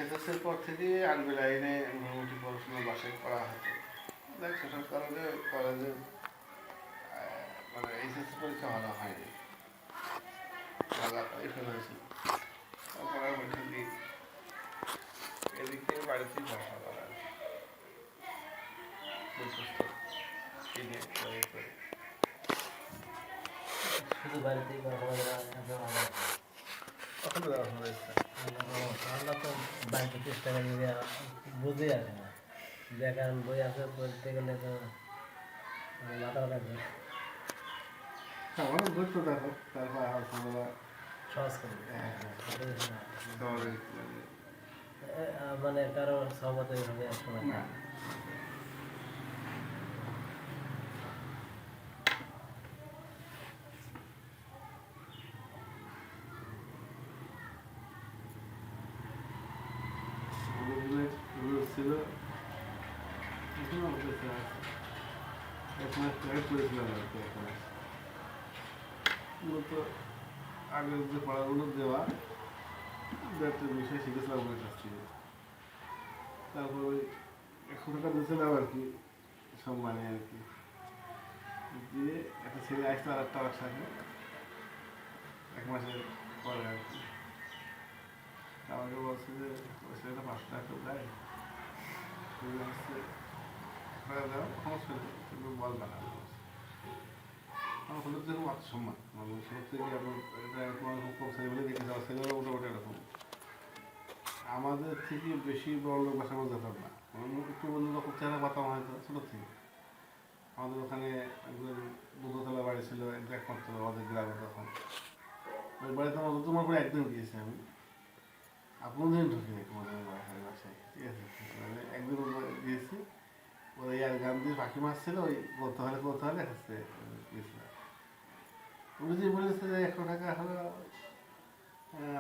এসএসসির পর থেকে আরবি লাইনে মোটামুটি পড়াশোনা বাসায় করা হতো। দেখ সেসব কারণে কলেজে মানে এইচএসসি পরীক্ষা ভালো হয়নি, ফেল হয়েছিল। তারপর আর ওইখান দিয়ে এদিক থেকে বাড়িতেই পড়াশোনা করা আর কি, বৈশিষ্ট্য কিনে করে করে শুধু বাড়িতেই তখন পড়াশোনার ইচ্ছা আমরা তো বাড়িতে চেষ্টা করি যে বুঝে আসে না, ব্যাকরণ বই আছে পড়তে গেলে তো মাথা রাখবে আমারও ধরতো দেখো, তারপর আলহামদুলিল্লাহ সহজ করে শহরে মানে কারো সহমত এইভাবে একসময় না ছিল এখনো আমাদের এক মাস ট্রাই করেছিলাম আর কি। এক মাস মূলত আগের যে পড়াগুলো দেওয়া দু একটা বিষয় শিখেছিলাম ওদের কাছ থেকে। তারপর ওই 100 টাকা দিয়েছিলাম আর কি সম্মানে আর কি, দিয়ে একটা ছেলে আসতো আর একটা আমার সাথে 1 মাসের পরে আর কি। আমাকে বলছে যে ওই ছেলেটা 500 টাকা দেয়, তুমি হচ্ছে দাও সমস্যা নেই, কিন্তু বলবে না। আমার হলুদ যেরকম আত্মসম্মান, মানে ছোট থেকে এটা কম ছেলেমেলে দেখে যাওয়া ছেলেমেলা মোটামুটি এরকম। আমাদের থেকে বেশি বড় লোক বাসার মধ্যে যেতাম না, একটু বন্ধু রকম চেহারা পাতাম হয়তো ছোটো থেকে। আমাদের ওখানে একজন দুতলা বাড়ি ছিল, একমাত্র আমাদের গ্রামে। তখন ওই বাড়িতে আমার তোমার করে একদিন গিয়েছি আমি, আপন দিন ঢুকিনি তোমাদের বাসায়, ঠিক আছে। মানে একদিন গিয়েছি, ওই আর গান দিয়ে পাখি মাছ ছিল, ওই করতে হলে কাছে গিয়েছিলাম। উনি যে বলেছে যে 100 টাকা হলো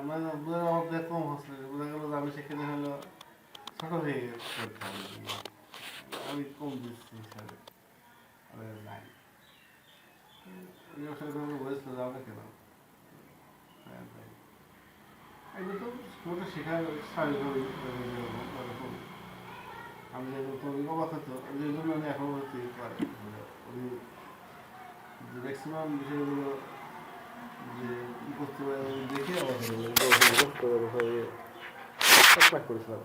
মানে আমাদের কম হচ্ছে, বোঝা গেল যে আমি সেখানে হলো ছোট হয়ে করতাম, আমি কম দিচ্ছি হিসাবে নাই। উনি আসলে আমাকে বলেছিল যাও না কেন, একদম তো মোটা শেখার স্বাভাবিকভাবে এরকম। আমি যেরকম অবাক হতো, যে জন্য আমি এখন করে উনি ম্যাক্সিমাম বিষয়গুলো যে ই করতে পারে দেখে আমাদের করেছিলাম।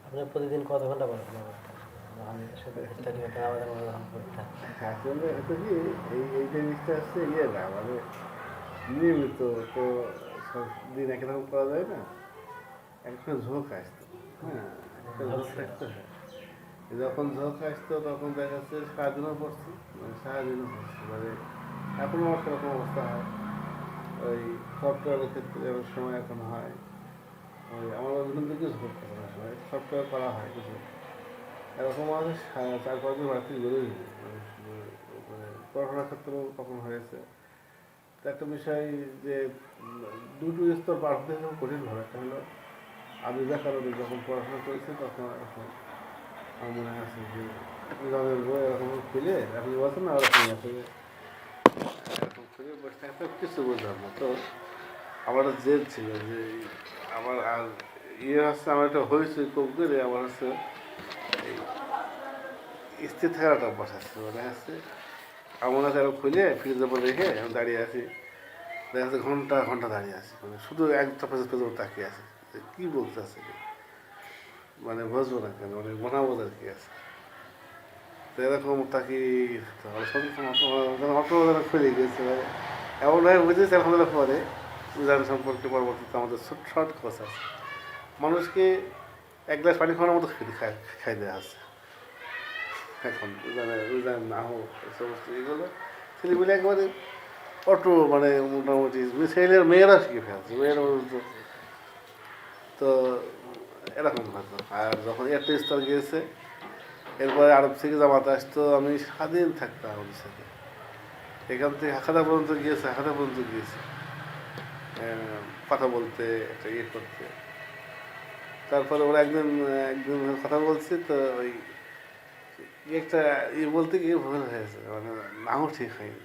আপনি প্রতিদিন কত ঘন্টা পড়াশোনা করতেন? আসলে এটা কি এই জিনিসটা হচ্ছে ইয়ে না, মানে নিয়মিত তো সব দিন একরকম করা যায় না, একটা ঝোঁক আসতো। হ্যাঁ, একটা ঝোঁক থাকতো। হ্যাঁ, যখন ঝোঁক আসতো তখন দেখা যাচ্ছে সারাদিনও পড়ছি, মানে সারাদিনও পড়ছি। মানে এখনও আমার সেরকম অবস্থা হয়। ওই সফটওয়্যারের ক্ষেত্রে অনেক সময় এখন হয়, ওই আমার ওইখান থেকে ঝোঁক থাকে অনেক সময় সফটওয়্যার করা হয় কিছু, এরকম আমাদের 4-5 দিন বাড়তি বেরোই। মানে পড়াশোনার ক্ষেত্রেও তখন হয়েছে। তো একটা বিষয় যে দুটো স্তর পার হতে যখন কঠিন হবে, একটা হলো আমি ব্যাকরণে যখন পড়াশোনা করেছি তখন এখন আমার মনে আছে যে গ্রামের বই এরকম খুলে আপনি বলছেন না ওরকম আছে যে এরকম খুলে বসে থাকতে কিছু বুঝলাম না। তো আমার একটা জেদ ছিল যে আমার আর ইয়ে হচ্ছে, আমার একটা হয়েছে খুব করে আমার হচ্ছে এই স্থির থাকার একটা অভ্যাস আছে। মানে হচ্ছে আমার কাছে আরো খুলে ফ্রিজের উপর রেখে আমি দাঁড়িয়ে আছি, দেখা যাচ্ছে ঘন্টা ঘন্টা দাঁড়িয়ে আছি, মানে শুধু একটা পেজের তাকিয়ে আছে কী বলতে আছে, মানে বুঝবো না কেন, মানে মনে বোঝার কি আছে। তো এরকম তাকি অটো খুলে গিয়েছে, এমনভাবে বুঝেছে আলহামদুলিল্লাহ। পরে উদাহরণ সম্পর্কে পরবর্তীতে আমাদের শর্ট কথা আছে, মানুষকে 1 গ্লাস পানি খাওয়ানোর মতো খাই দেওয়া আছে এখন। উদাহরণ না হোক এই সমস্ত এগুলো ছেলেগুলো একেবারে অটো, মানে মোটামুটি ছেলের মেয়েরা শিখে ফেলছে, মেয়েরা তো এরকম হতো। আর যখন একটা স্তর গিয়েছে, এরপরে আরব থেকে জামাতে আসতো, আমি স্বাধীন থাকতাম ওদের সাথে। এখান থেকে হাখাদা পর্যন্ত গিয়েছে কথা বলতে, একটা ইয়ে করতে। তারপরে ওরা একদিন কথা বলছে, তো ওই একটা ইয়ে বলতে গিয়ে ভুল হয়েছে, মানে নাও ঠিক হয়নি।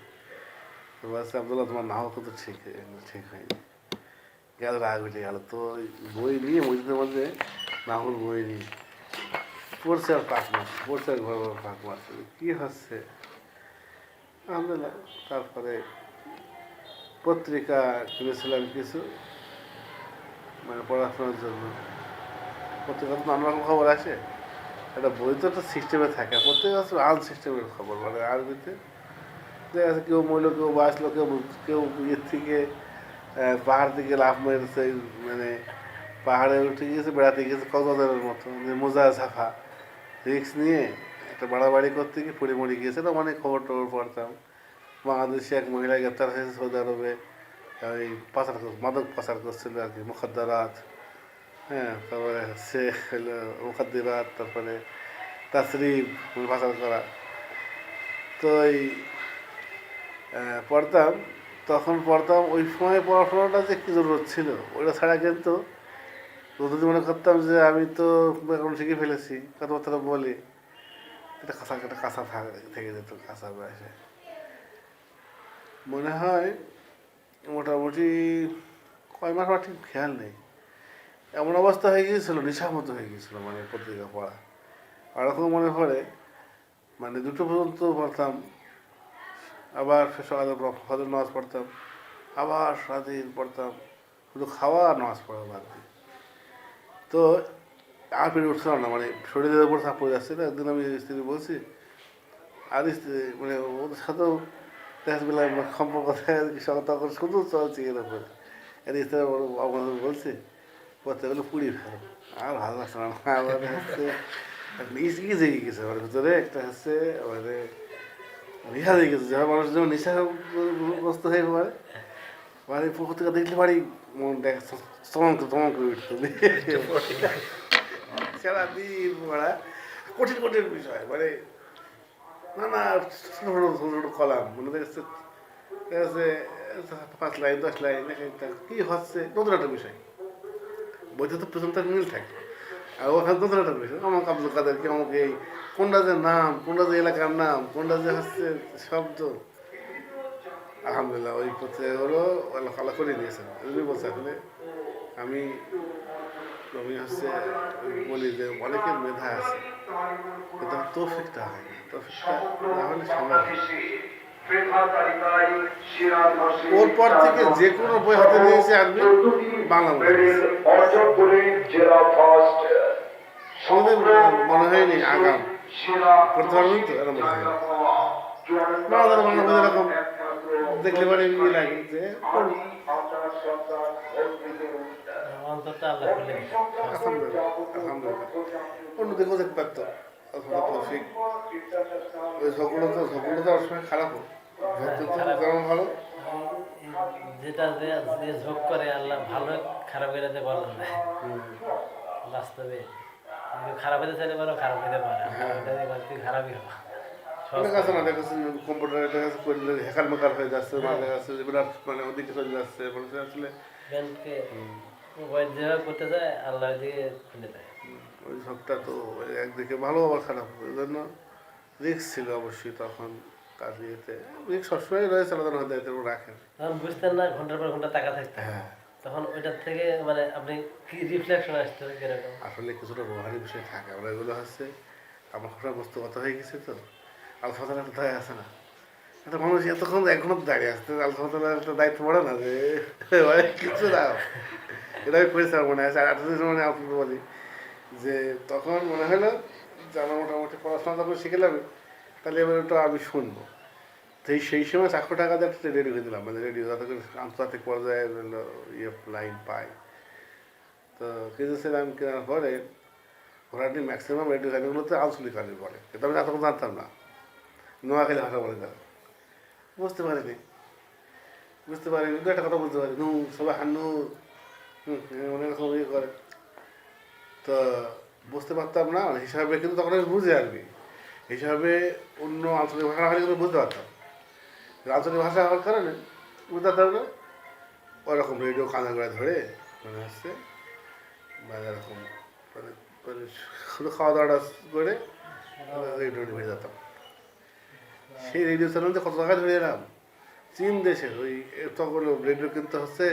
তো বলছে আবদুল্লাহ তোমার নাও কিন্তু ঠিক হয়নি। গেল রাগ উঠে গেল। তো ওই বই নিয়ে মসজিদের মধ্যে মাহুর বই নিয়ে পড়ছে আর পাক মারছে, পড়ছে আর ঘর ঘর পাক মারছে, কী হচ্ছে। আলহামদুলিল্লাহ তারপরে পত্রিকা কিনেছিলাম কিছু, মানে পড়াশোনার জন্য। পত্রিকা তো নানা রকম খবর আসে, একটা বই তো একটা সিস্টেমে থাকে, পত্রিকা হচ্ছে আনসিস্টেমের খবর, মানে আরবিতে দেখা যাচ্ছে কেউ মরলো, কেউ বাঁচলো, কেউ কেউ ইয়ের থেকে পাহাড় থেকে লাফ মেরেছে, মানে পাহাড়ে উঠে গিয়েছে, বেড়াতে গিয়েছে কক্সবাজারের মতো, যে মোজা ঝাফা রিক্স নিয়ে একটা বাড়াবাড়ি করতে গিয়ে পড়ে মরে গিয়েছে। তো অনেক খবর টবর পড়তাম। বাংলাদেশে এক মহিলা গ্রেপ্তার হয়েছে সৌদি আরবে, ওই পাচার মাদক পাচার করছিল আর কি, মুখাদ্দারাত। হ্যাঁ, তারপরে হচ্ছে হলো মুখাদ্দিরাত, তারপরে তাসরিফ পাচার করা। তো এই পড়তাম, তখন পড়তাম। ওই সময় পড়াশোনাটা যে কী জরুরত ছিল ওইটা ছাড়া কিন্তু যদি মনে করতাম যে আমি তো এখন শিখে ফেলেছি, কথাবার্তা বলি, একটা কাঁচা থেকে যেত, কাঁচা বয়সে। মনে হয় মোটামুটি কয় মাস আমার ঠিক খেয়াল নেই, এমন অবস্থা হয়ে গিয়েছিল, নেশার মতো হয়ে গিয়েছিল, মানে পত্রিকা পড়া। আর এখন মনে পড়ে, মানে 2টো পর্যন্ত পড়তাম, আবার সকালে ফজর নামাজ পড়তাম, আবার সারাদিন পড়তাম, শুধু খাওয়া আর নামাজ পড়া বাদ দিই। তো আর পেরে উঠছিলাম না, মানে শরীরের উপর চাপ পড়ে যাচ্ছে না। একদিন আমি স্ত্রী বলছি, আর স্ত্রী মানে ওদের সাথেও বেলা সম্পর্ক তখন শুধু চলছে এর উপরে। এর স্ত্রী আমাদের বলছে পত্রিকাগুলো পুড়ি ফেলো, আর ভালো লাগছে না। আবার হচ্ছে ই জেগে গেছে আমার ভিতরে, একটা হচ্ছে মানে নেশা জেগে গেছে, যারা মানুষ যেমন নেশাগ্রস্ত হয়ে পড়ে, মানে পত্রিকা দেখলে বাড়ি মন দেখা চমক চমক করে উঠতো। সারাদিন পড়া কঠিন কঠিন বিষয়, মানে নানা ছোটো ছোটো ছোটো ছোটো কলাম, মনে দেখছে 5 লাইন 10 লাইন, কী হচ্ছে নতুন একটা বিষয়। বইতে তো প্রথম তার মিল থাকে, আর ওখানে নতুন একটা বিষয়, অমুক আব্দুল কাদের কি, অমুক এই, কোনটা যে নাম, কোনটা যে এলাকার নাম, কোনটা যে হচ্ছে শব্দ। আলহামদুলিল্লাহ ওই পত্রিকাগুলো আল্লাহ করে নিয়েছেন। এমনি বলছে আসলে আমি আমি হচ্ছে বলি যে অনেকের মেধা আছে, কিন্তু তৌফিকটা হয় না, তৌফিকটা না হলে সম্ভব হয়। ওর পর থেকে যে কোনো বই হাতে নিয়েছে আরবি, বাংলা বই আমাদের মনে হয়নি আগাম পড়তে পারবেন, তো এরকম মনে হয় না। বাংলা বই এরকম দেখলে পরে ইয়ে লাগে যে পড়ি। অন্তত আল্লাহ খুলে দিছে। আলহামদুলিল্লাহ আলহামদুলিল্লাহ। অন্যদিকেও দেখতে পারতো, তৌফিক। ওই ঝগড়া তো ওর সময় খারাপও, ঝগড়া তো যেমন ভালো। যেটা যে যে যোগ করে আল্লাহ ভালো খারাপ হয়ে যেতে বলেন না বাস্তবে, কিন্তু খারাপ হতে চাইলে বলো খারাপ হতে পারে, তুই খারাপই হবা। অনেক আছে না, দেখা যাচ্ছে কম্পিউটারে দেখা যাচ্ছে করলে হ্যাকার মেকার হয়ে যাচ্ছে, দেখা যাচ্ছে বিরাট মানে ওদিকে চলে যাচ্ছে, বলছে আসলে ব্যাংকে মোবাইল যেভাবে করতে যায় আল্লাহ দিকে খুলে দেয়। ওই ঝোঁকটা তো একদিকে ভালো আবার খারাপ, ওই জন্য রিস্ক ছিল অবশ্যই তখন কাজ ইয়েতে। রিস্ক সবসময় রয়েছে, আলাদা হয়তো এতে রাখেন। তখন বুঝতেন না, ঘন্টার পর ঘন্টা টাকা থাকতে। হ্যাঁ, তখন ওইটার থেকে মানে আপনি কি রিফ্লেকশন আসতো কিরকম? আসলে কিছুটা রোহানি বিষয় থাকে, আমরা এগুলো হচ্ছে আমার ঘটনা বস্তুগত হয়ে গেছে তো। আলফাতার একটা দায় আছে না, একটা মানুষ এতক্ষণ 1 ঘন্টা দাঁড়িয়ে আসতে, আলফাতার একটা দায়িত্ব পড়ে না যে কিছু না। এটা আমি করেছিলাম মনে আছে, 28 মানে আপনাকে বলি যে তখন মনে হলো যে আমার মোটামুটি পড়াশোনা যখন শিখলাম, তাহলে এবার ওটা আমি শুনবো। তো সেই সময় 400 টাকা দিয়ে একটা রেডিও হয়ে দিলাম, মানে রেডিও যাতে করে আন্তর্জাতিক পর্যায়ে ইয়ে লাইন পাই। তো কিনেছিলাম, কেনার পরে ঘোরাটি ম্যাক্সিমাম রেডিও লাইনগুলোতে আঞ্চলিক আরবি বলে, কিন্তু আমি এতক্ষণ জানতাম না, নোয়াখালী ভাষা বলে তারা। বুঝতে পারিনি, দু একটা কথা বুঝতে পারি, সবাই হান্নুর অনেক রকম ইয়ে করে। তো বুঝতে পারতাম না হিসাবে, কিন্তু তখন আমি বুঝে আরবি হিসাবে অন্য আঞ্চলিক ভাষা হলে কিন্তু বুঝতে পারতাম। আঞ্চলিক ভাষা হওয়ার কারণে বুঝতে পারতাম না। ওরকম রেডিও কানে করে ধরে মানে হচ্ছে মানে এরকম মানে মানে শুধু খাওয়া দাওয়াটা করে রেডিও নিয়ে যেতাম। সেই রেডিও চ্যানেলতে কত টাকা ধরে এলাম, চীন দেশের ওই তখন রেডিও কিন্তু হচ্ছে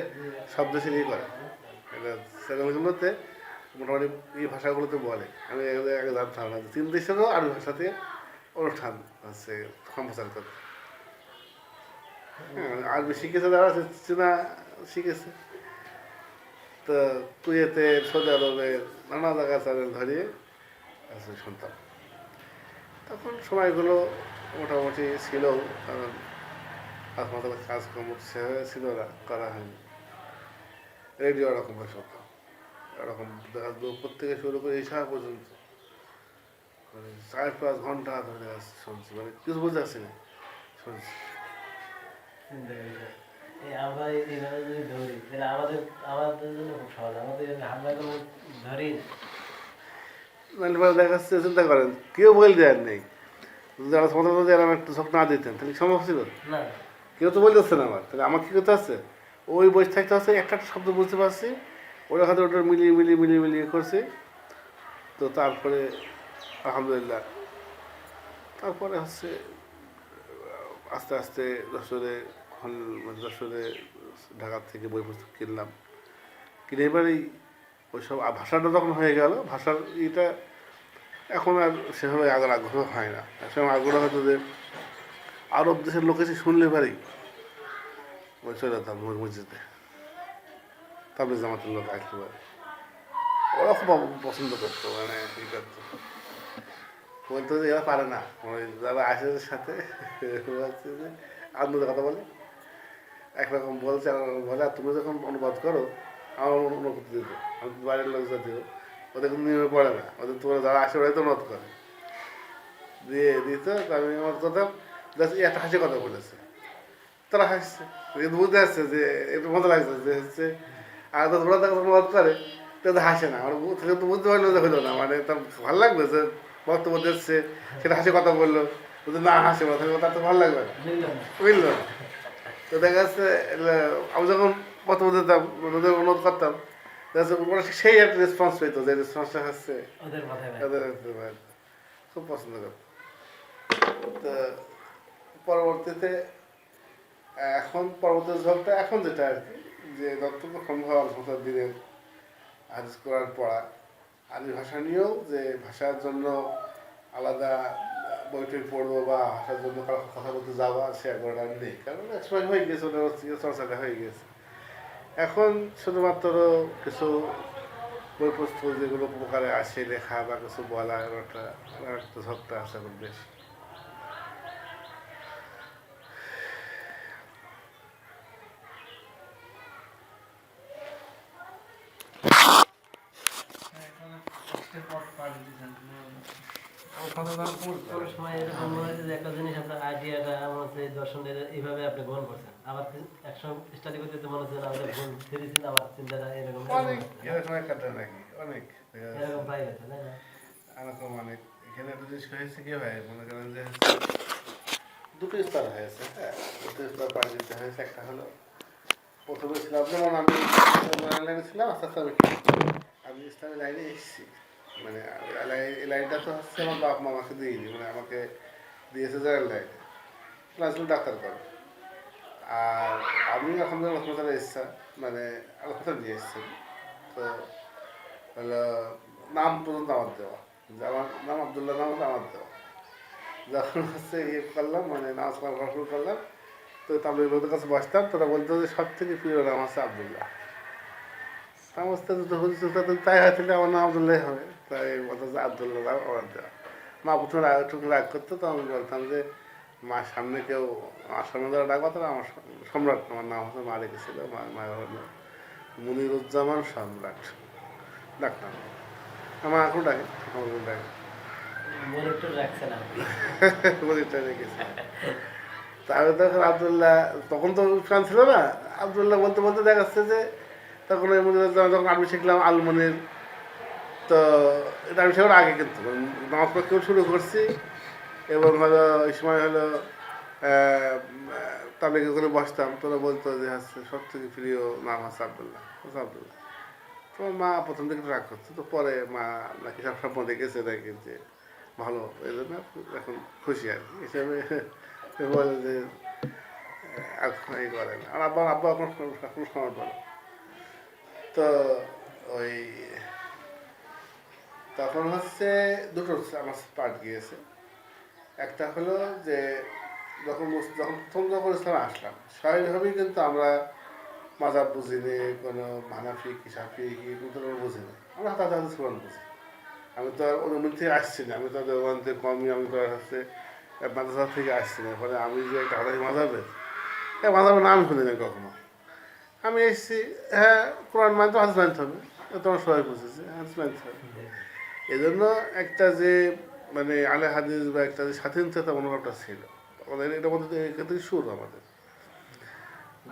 সব দেশেরই করে, এটা চ্যানেলগুলোতে মোটামুটি এই ভাষাগুলোতে বলে। আমি আগে জানতাম না যে চীন দেশেরও আরবি ভাষাতে অনুষ্ঠান হচ্ছে সম্প্রচার করে। হ্যাঁ, আরবি শিখেছে যারা চীনা শিখেছে, তো কুয়েতে সৌদি আরবের নানা জায়গায় চ্যানেল ধরিয়ে আছে শুনতাম। তখন সময়গুলো মোটামুটি ছিল, কারণ হাসপাতালে কাজকর্ম সেভাবে ছিল না, করা হয়নি। রেডিও ওরকম ভাবে শুনতাম, এরকম দুপুর থেকে শুরু করে এই সময় পর্যন্ত মানে 4-5 ঘন্টা ধরে শুনছি, মানে কিছু বুঝতে পারছি না, শুনছি। এই আমরা এইভাবে যদি ধরি তাহলে আমাদের জন্য খুব সহজ, আমাদের আমরা কোনো ধরি মানে দেখা যাচ্ছে, চিন্তা করেন কেউ বলে দেওয়ার নেই, যারা সমাধান যদি এরকম একটু ঝোঁক না দিতেন তাহলে সম্ভব ছিল? না। কেউ তো বলতেছে না আমার, তাহলে আমার কী করতে হচ্ছে, ওই বসে থাকতে হচ্ছে, একটা একটা শব্দ বুঝতে পারছি, ওরা হয়তো ওটা মিলিয়ে করছি। তো তারপরে আলহামদুলিল্লাহ, তারপরে হচ্ছে আস্তে আস্তে মানে যশোরে ঢাকা থেকে বই পুস্তক কিনলাম, কিনে এবারেই ওইসব ভাষাটা যখন হয়ে গেল, ভাষার এটা এখন আর সেভাবে আগের আগ্রহ হয় না। একসময় আগ্রহ হতো যে আরব দেশের লোক এসে শুনলে পারি ওই চলে যেতাম মসজিদে, তারপরে জামাতের লোক আসতে পারে, ওরা খুব পছন্দ করতো, মানে ই করতো, বলতো যে এরা পারে না, মানে যারা আসে এদের সাথে হচ্ছে যে আনন্দের কথা বলে, একরকম বলছে আর বলে, আর তুমি যখন অনুবাদ করো আমার অনুভূতি দিত, আমি বাইরের লোক যদিও ওদের কিন্তু নিয়মে পড়ে না, ওদের তোমরা যারা আসে ওরাই তো অনুবাদ করে দিয়ে দিত। আমি আমার কথা একটা হাসি কথা বলেছে, তারা হাসছে, কিন্তু বুঝতে পারছে যে একটু মজা লাগছে যে হচ্ছে, আর তো ওরা তখন অনুবাদ করে তো হাসে না, আমার তো বুঝতে পারলো যে হইলো না, মানে তার ভালো লাগবে যে বক্তব্য দিচ্ছে, সেটা হাসি কথা বললো, যদি না হাসে তার তো ভালো লাগবে না, বুঝলো। তো দেখা যাচ্ছে আমি যখন বক্তব্য দিতাম, ওদের অনুরোধ করতাম, দেখা যাচ্ছে ওরা সেই একটা রেসপন্স পেতো, যে রেসপন্সটা হচ্ছে ওদের খুব পছন্দ করতো। তো পরবর্তীতে পরবর্তী ঝোঁকটা এখন যেটা আর কি, যে যতটুকু সম্ভব আলহামদুলিল্লাহ দিনের হাদিস করার পড়া, আরবি ভাষা নিয়েও যে ভাষার জন্য আলাদা বই টই পড়বো বা ভাষার জন্য কারো কথা বলতে যাওয়া, সে একবার নেই, কারণ এক সময় হয়ে গেছে, ওদের চর্চাটা হয়ে গেছে। এখন শুধুমাত্র কিছু বই পুস্তক যেগুলো উপকারে আসে লেখা বা কিছু বলা, একটা ঝোঁকটা আছে এখন বেশি। কোনো সময় এরকম মনে হয়েছে যে একটা জিনিস আপনার আইডিয়াটা আমার হচ্ছে দর্শনের এইভাবে আপনি গ্রহণ করছেন, আবার একসময় স্টাডি করতে মনে হচ্ছে না আমাদের ভুল ফিরেছিল, আমার চিন্তাটা এরকম এরকম একটা নাকি অনেক এরকম প্রায় হয়েছে, তাই না? এরকম অনেক। এখানে একটা জিনিস হয়েছে কি ভাই, মনে করেন যে দুটো স্তর হয়েছে, হ্যাঁ, দুটো স্তর পাড়ি দিতে হয়েছে। একটা হলো প্রথমে ছিলাম, যেমন আমি লাইনে ছিলাম, আস্তে আস্তে আমি ইসলামী লাইনে এসেছি, মানে এই লাইনটা তো হচ্ছে আমার বাপ মা আমাকে দিইনি, মানে আমাকে দিয়েছে জেনারেল লাইনে, প্লাস ডাক্তার করে। আর আমি এখন রহমতার ইচ্ছা, মানে আল্লাহ নিয়ে এসেছি। তো হলো নাম পর্যন্ত আমার দেওয়া, যে আমার নাম আবদুল্লাহ, নাম আমার দেওয়া। যখন হচ্ছে ইয়ে করলাম, মানে নামাজ পড়া শুরু করলাম, তো তাদের কাছে বসতাম, তারা বলতো যে সব থেকে প্রিয় নাম হচ্ছে আবদুল্লাহ। আমার সাথে তাই হয়তো আমার নাম আবদুল্লাহ হবে, তাই বলতো যে আবদুল্লাহ নাম আমার দেওয়া। মা প্রথমে একটু রাগ করতো, তো আমি বলতাম যে মার সামনে কেউ, আমার সামনে যারা ডাক পাতো না, আমার সম্রাট, আমার নাম হচ্ছে মা রেখেছিল, মায়ের হলো মুনিরুজ্জামান সম্রাট ডাকতাম। আমার এখন ডাকে, আমার ডাকে মনিরটা রেখেছে। তাহলে তখন আবদুল্লাহ, তখন তো প্ল্যান ছিল না, আবদুল্লাহ বলতে বলতে দেখা যাচ্ছে যে তখন ওই মুনিরুজ্জামান, যখন আমি শিখলাম আলমনির, তো এটা আমি শেখার আগে কিন্তু নামাজ পড়তেও শুরু করছি, এবং হলো ওই সময় হলো তাবলিগে করে বসতাম, তোরা বলতো যে হচ্ছে সব থেকে প্রিয় নাম হচ্ছে আবদুল্লাহ, আবদুল্লাহ। তো মা প্রথম দিকে রাগ করতো, তো পরে মা নাকি সব স্বপ্ন দেখেছে নাকি যে ভালো, এই জন্য এখন খুশি আর কি হিসাবে বলে যে এখন এই করেন আর আব্বা আব্বা আপনার এখন সময় পড়ে তো ওই তখন হচ্ছে দুটো আমার পার্ট গিয়েছে। একটা হলো যে যখন যখন ইসলামে আসলাম স্বাভাবিকভাবেই কিন্তু আমরা মাজাব বুঝিনি, কোনো মানাফি কি সাফি কি কোনো বুঝিনি, আমরা হাতে হাতে কোরআন বুঝি। আমি তো আর অনুমতি থেকে আসছি না, আমি তো ওখান থেকে কমই, আমি তো হচ্ছে মাদ্রাসা থেকে আসছি না। ফলে আমি যে একটা হাদারি মাজাবের মাজাবের নাম শুনি না কখনো। আমি এসেছি, হ্যাঁ কোরআন মানতে হাদিস মানতে হবে, তোমার সবাই বুঝেছে হাদিস মানতে হবে। এই জন্য একটা যে মানে আলে হাদিস বা একটা যে স্বাধীনতা মনোভাবটা ছিল আমাদের, এটার মধ্যে এখান থেকে শুরু আমাদের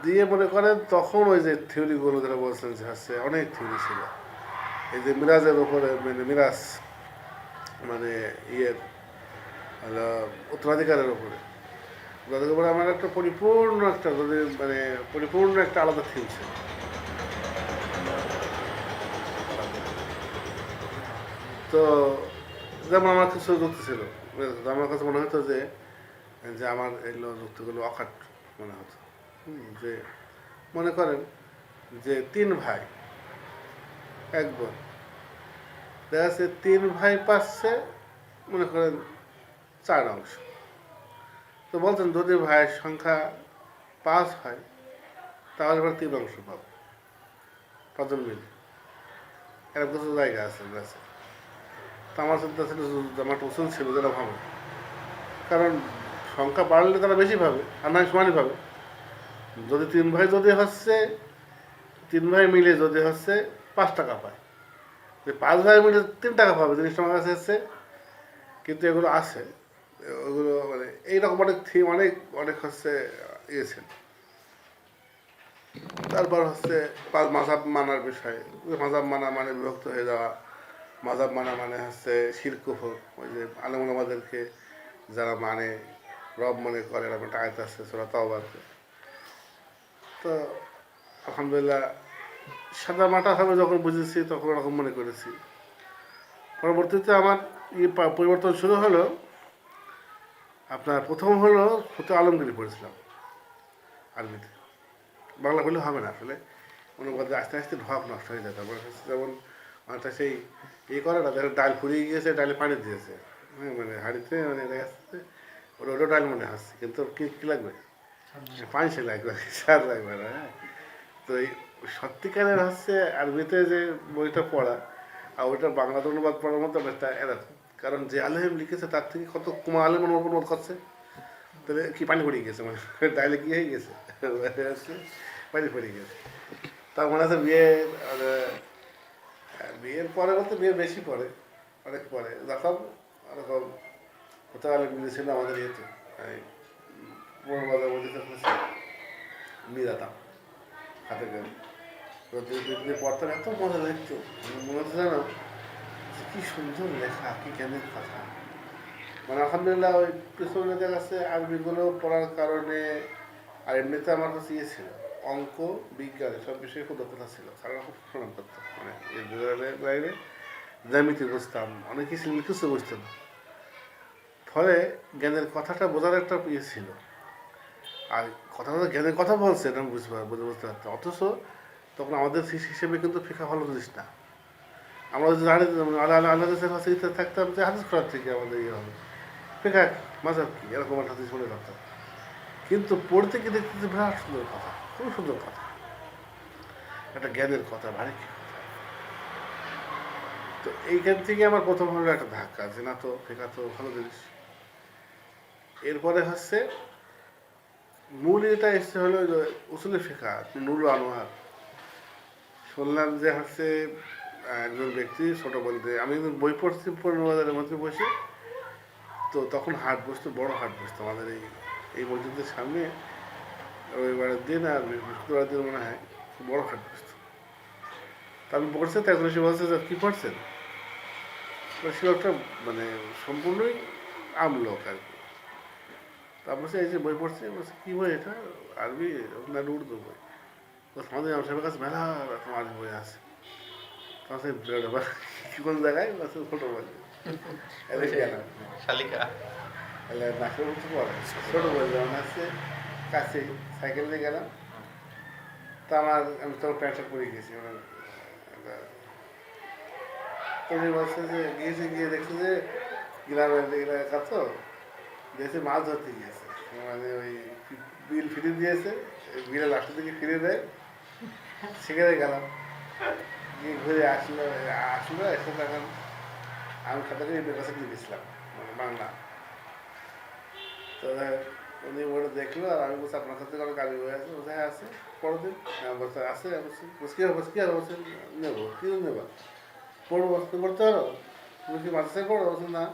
দিয়ে মনে করেন। তখন ওই যে থিওরিগুলো যেটা বলছেন যে হচ্ছে অনেক থিওরি ছিল, এই যে মিরাজের উপরে মানে মিরাজ মানে ইয়ের উত্তরাধিকারের উপরে আমার একটা পরিপূর্ণ একটা যদি মানে পরিপূর্ণ একটা আলাদা থিম ছিল। তো যেমন আমার কিছু যুক্তি ছিল, আমার কাছে মনে হতো যে যে আমার এগুলো যুক্তিগুলো অকাট মনে হতো। যে মনে করেন যে 3 ভাই 1 বোন, দেখা যাচ্ছে 3 ভাই পাচ্ছে মনে করেন 4 অংশ। তো বলতেন যদি ভাইয়ের সংখ্যা 5 হয় তাহলে এবার 3 অংশ পাবো 5 জন মিলে, এরকম কিছু জায়গা আছে গাছে। তো আমার চিন্তা ছিল, আমার পছন্দ ছিল যেটা ভাবে, কারণ সংখ্যা বাড়লে তারা বেশি পাবে আর নয় সমানই পাবে। যদি 3 ভাই যদি হচ্ছে 3 ভাই মিলে যদি হচ্ছে 5 টাকা পায়, 5 ভাই মিলে 3 টাকা পাবে, জিনিসটা আমার কাছে হচ্ছে। কিন্তু এগুলো আছে, ওগুলো মানে এইরকম অনেক থিম অনেক অনেক হচ্ছে ইয়ে ছিল। তারপর হচ্ছে মাঝাব মানার বিষয়, মাঝাব মানা মানে বিভক্ত হয়ে যাওয়া, মাঝাব মানা মানে হচ্ছে শিরক কুফর। ওই যে আলেম আমাদেরকে যারা মানে রব মনে করে, এরকম একটা আয়াত আছে সূরা তাওবাতে। তো আলহামদুলিল্লাহ সাদা মাটা ভাবে যখন বুঝেছি তখন ওরকম মনে করেছি। পরবর্তীতে আমার পরিবর্তন শুরু হলো, আপনার প্রথম হলো ফতে আলমগীরি পড়েছিলাম আরবিতে। বাংলা বললে হবে না আসলে, অনুবাদে আস্তে আস্তে ঢপ নষ্ট হয়ে যায়। তারপর যেমন অনেকটা সেই ইয়ে করে না, দেখেন ডাল ফুরিয়ে গিয়েছে, ডালে পানি দিয়েছে, হ্যাঁ মানে হাঁড়িতে মানে আসছে ওটা ডাল মনে আসছে, কিন্তু কী কী লাগবে, পানি সে লাগবে, স্বাদ লাগবে না। হ্যাঁ, তো এই সত্যিকারের হচ্ছে আরবিতে যে বইটা পড়া আর ওইটা বাংলাতে অনুবাদ পড়ার মতো একটা এরকম। কারণ যে আলেম লিখেছে তার থেকে কত কুমা আলেম অনুবাদ করছে, তাহলে কি পানি পড়ে গেছে, মানে ডাইলে কি হয়ে গেছে, পানি পড়ে গেছে। তার মনে আছে বিয়ের পরে বলতে বিয়ে বেশি পরে, অনেক পরে যখন ওরকম কোথাও আলেম মিলেছিল আমাদের ইয়েতে পুরোনো বাজার মধ্যে নিয়ে যেতাম হাতে করে। পড়তাম, এত মজা লাগতো, মনে হচ্ছে জানো কি সুন্দর লেখা, কি জ্ঞানের কথা। মানে আলহামদুলিল্লাহ ওই পিছনের কাছে আরবিগুলো পড়ার কারণে আর এমনিতে আমার কাছে ইয়ে ছিল, অঙ্ক বিজ্ঞান সব বিষয়ে খুব দক্ষতা ছিল, কারণ খুব সুনাম করতাম। মানে এর বাইরে জ্যামিতি বুঝতাম, অনেক কিছু কিছু বুঝতাম। ফলে জ্ঞানের কথাটা বোঝার একটা ইয়ে ছিল, আর কথাটা জ্ঞানের কথা বলছে এটা আমি বুঝতে পারতাম। অথচ তখন আমাদের হিসেবে কিন্তু ফিকা ভালো জিনিস না। আমরা যদি আল্লাহ থাকতাম যে হাদিস করার থেকে আমাদের ইয়ে হবে ফিকা মাজাব কি এরকম একটা হাদিস মনে রাখতাম। কিন্তু পড়তে গিয়ে দেখতে বিরাট সুন্দর কথা, খুব সুন্দর কথা, একটা জ্ঞানের কথা, ভারী কি কথা। তো এইখান থেকে আমার প্রথম হলো একটা ধাক্কা, যে না তো ফিকা তো ভালো জিনিস। এরপরে হচ্ছে মূল এটা এসছে হলো উসুলে ফিকা নুরুল আনোয়ার। শুনলাম যে হচ্ছে একজন ব্যক্তি ছোট বলতে, আমি বই পড়ছি বাজারের মধ্যে বসে, তো তখন হাট বসতো, বড় হাট বসতো আমাদের এই মসজিদের সামনে। রবিবারের দিন আর বৃহস্পতিবার দিন মনে হয় বড় হাট বসতো। তা আমি পড়ছে, তো একজন এসে বলছে যে কী পড়ছেন, সে একটা মানে সম্পূর্ণই আমলোক আর কি। তারপর সে এই যে বই পড়ছে, বলছে কী বই এটা, আরবি না উর্দু বই? আমাদের আমার কাছে মেলা রকম আরবি বই আছে। তখন সে কি কোন জায়গায় ছোটো বই শালিকা নাকের মতো পড়ে, ছোটো বই যেমন আছে কাছে সাইকেল নিয়ে গেলাম। তা আমি তখন প্যান্ট শার্ট পরে গেছি। উনি বলছে যে গিয়ে দেখছে যে গ্রামের এলাকা তো দেখছে মাছ ধরতে গিয়েছে, মানে ওই বিল ফিরে দিয়েছে, বিলে লাস্টের দিকে ফিরে দেয়, সেখানে গেলাম, গিয়ে ঘুরে আসলো এসে তখন আমি খাতাকে এমনি কাছে দিয়ে গেছিলাম, মানে বাংলা। তো উনি ওটা দেখলো আর আমি বলছি আপনার সাথে কোনো গাড়ি হয়ে আছে, বলছে হ্যাঁ আছে, পরের দিন বলছে আছে, বলছি কি হবে বলছে নেবো, কি নেবা পড়বো, তুমি পড়তে পারো, তুমি কি মাদ্রাসায় পড়ো, বলছে না,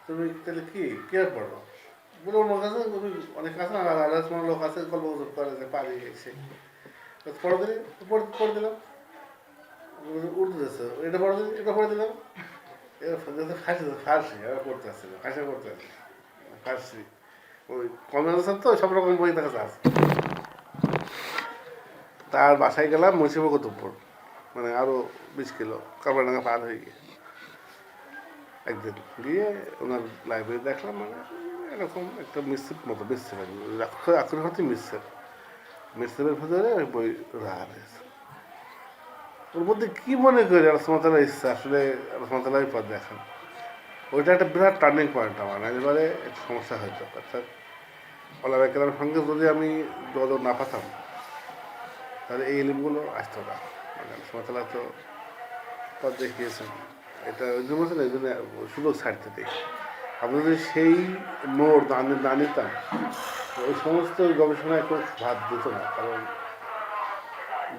তুমি তাহলে কি আর পড়ো, বলে ওর কাছে তুমি অনেক আছে না, আলাদা কোনো লোক আছে গল্প গুজব করে যে পারি এসে পড়ে দিলে পড়ে দিলাম, উর্দু দিয়েছে এটা পড়ে দিল, এটা পড়ে দিলাম, এবার ফার্সি এবার পড়তে আসছিল, খাসা পড়তে আসছিল ফার্সি, ওই কম্বিনেশন তো সব রকম বই দেখা আছে। তার বাসায় গেলাম মুন্সিফকতুবপুর, মানে আরও 20 কিলো কামরাডাঙ্গা পার হয়ে গিয়ে একদিন গিয়ে ওনার লাইব্রেরি দেখলাম, মানে এরকম একটা মিশ্রের মতো মিশ্রের আক্ষরিক হচ্ছে মিশ্রের ভিতরে ওই বই রাখা রয়েছে। ওর মধ্যে কী মনে করি রসমতালার ইচ্ছা, আসলে রসমতালাই পথ দেখান, ওইটা একটা বিরাট টার্নিং পয়েন্ট আমার, এবারে একটা সমস্যা হয়তো, অর্থাৎ ওলামা কেরামের সঙ্গে যদি আমি যোগাযোগ না পাতাম তাহলে এই ইলিমগুলো আসতো না, মানে রসমতালা তো পথ দেখিয়েছেন, এটা ওই জন্য বলছেন এই জন্য সুযোগ ছাড়তে দিই। আপনি যদি সেই নোট না নিতাম ওই সমস্ত গবেষণায় কোনো ভাত দিত না, কারণ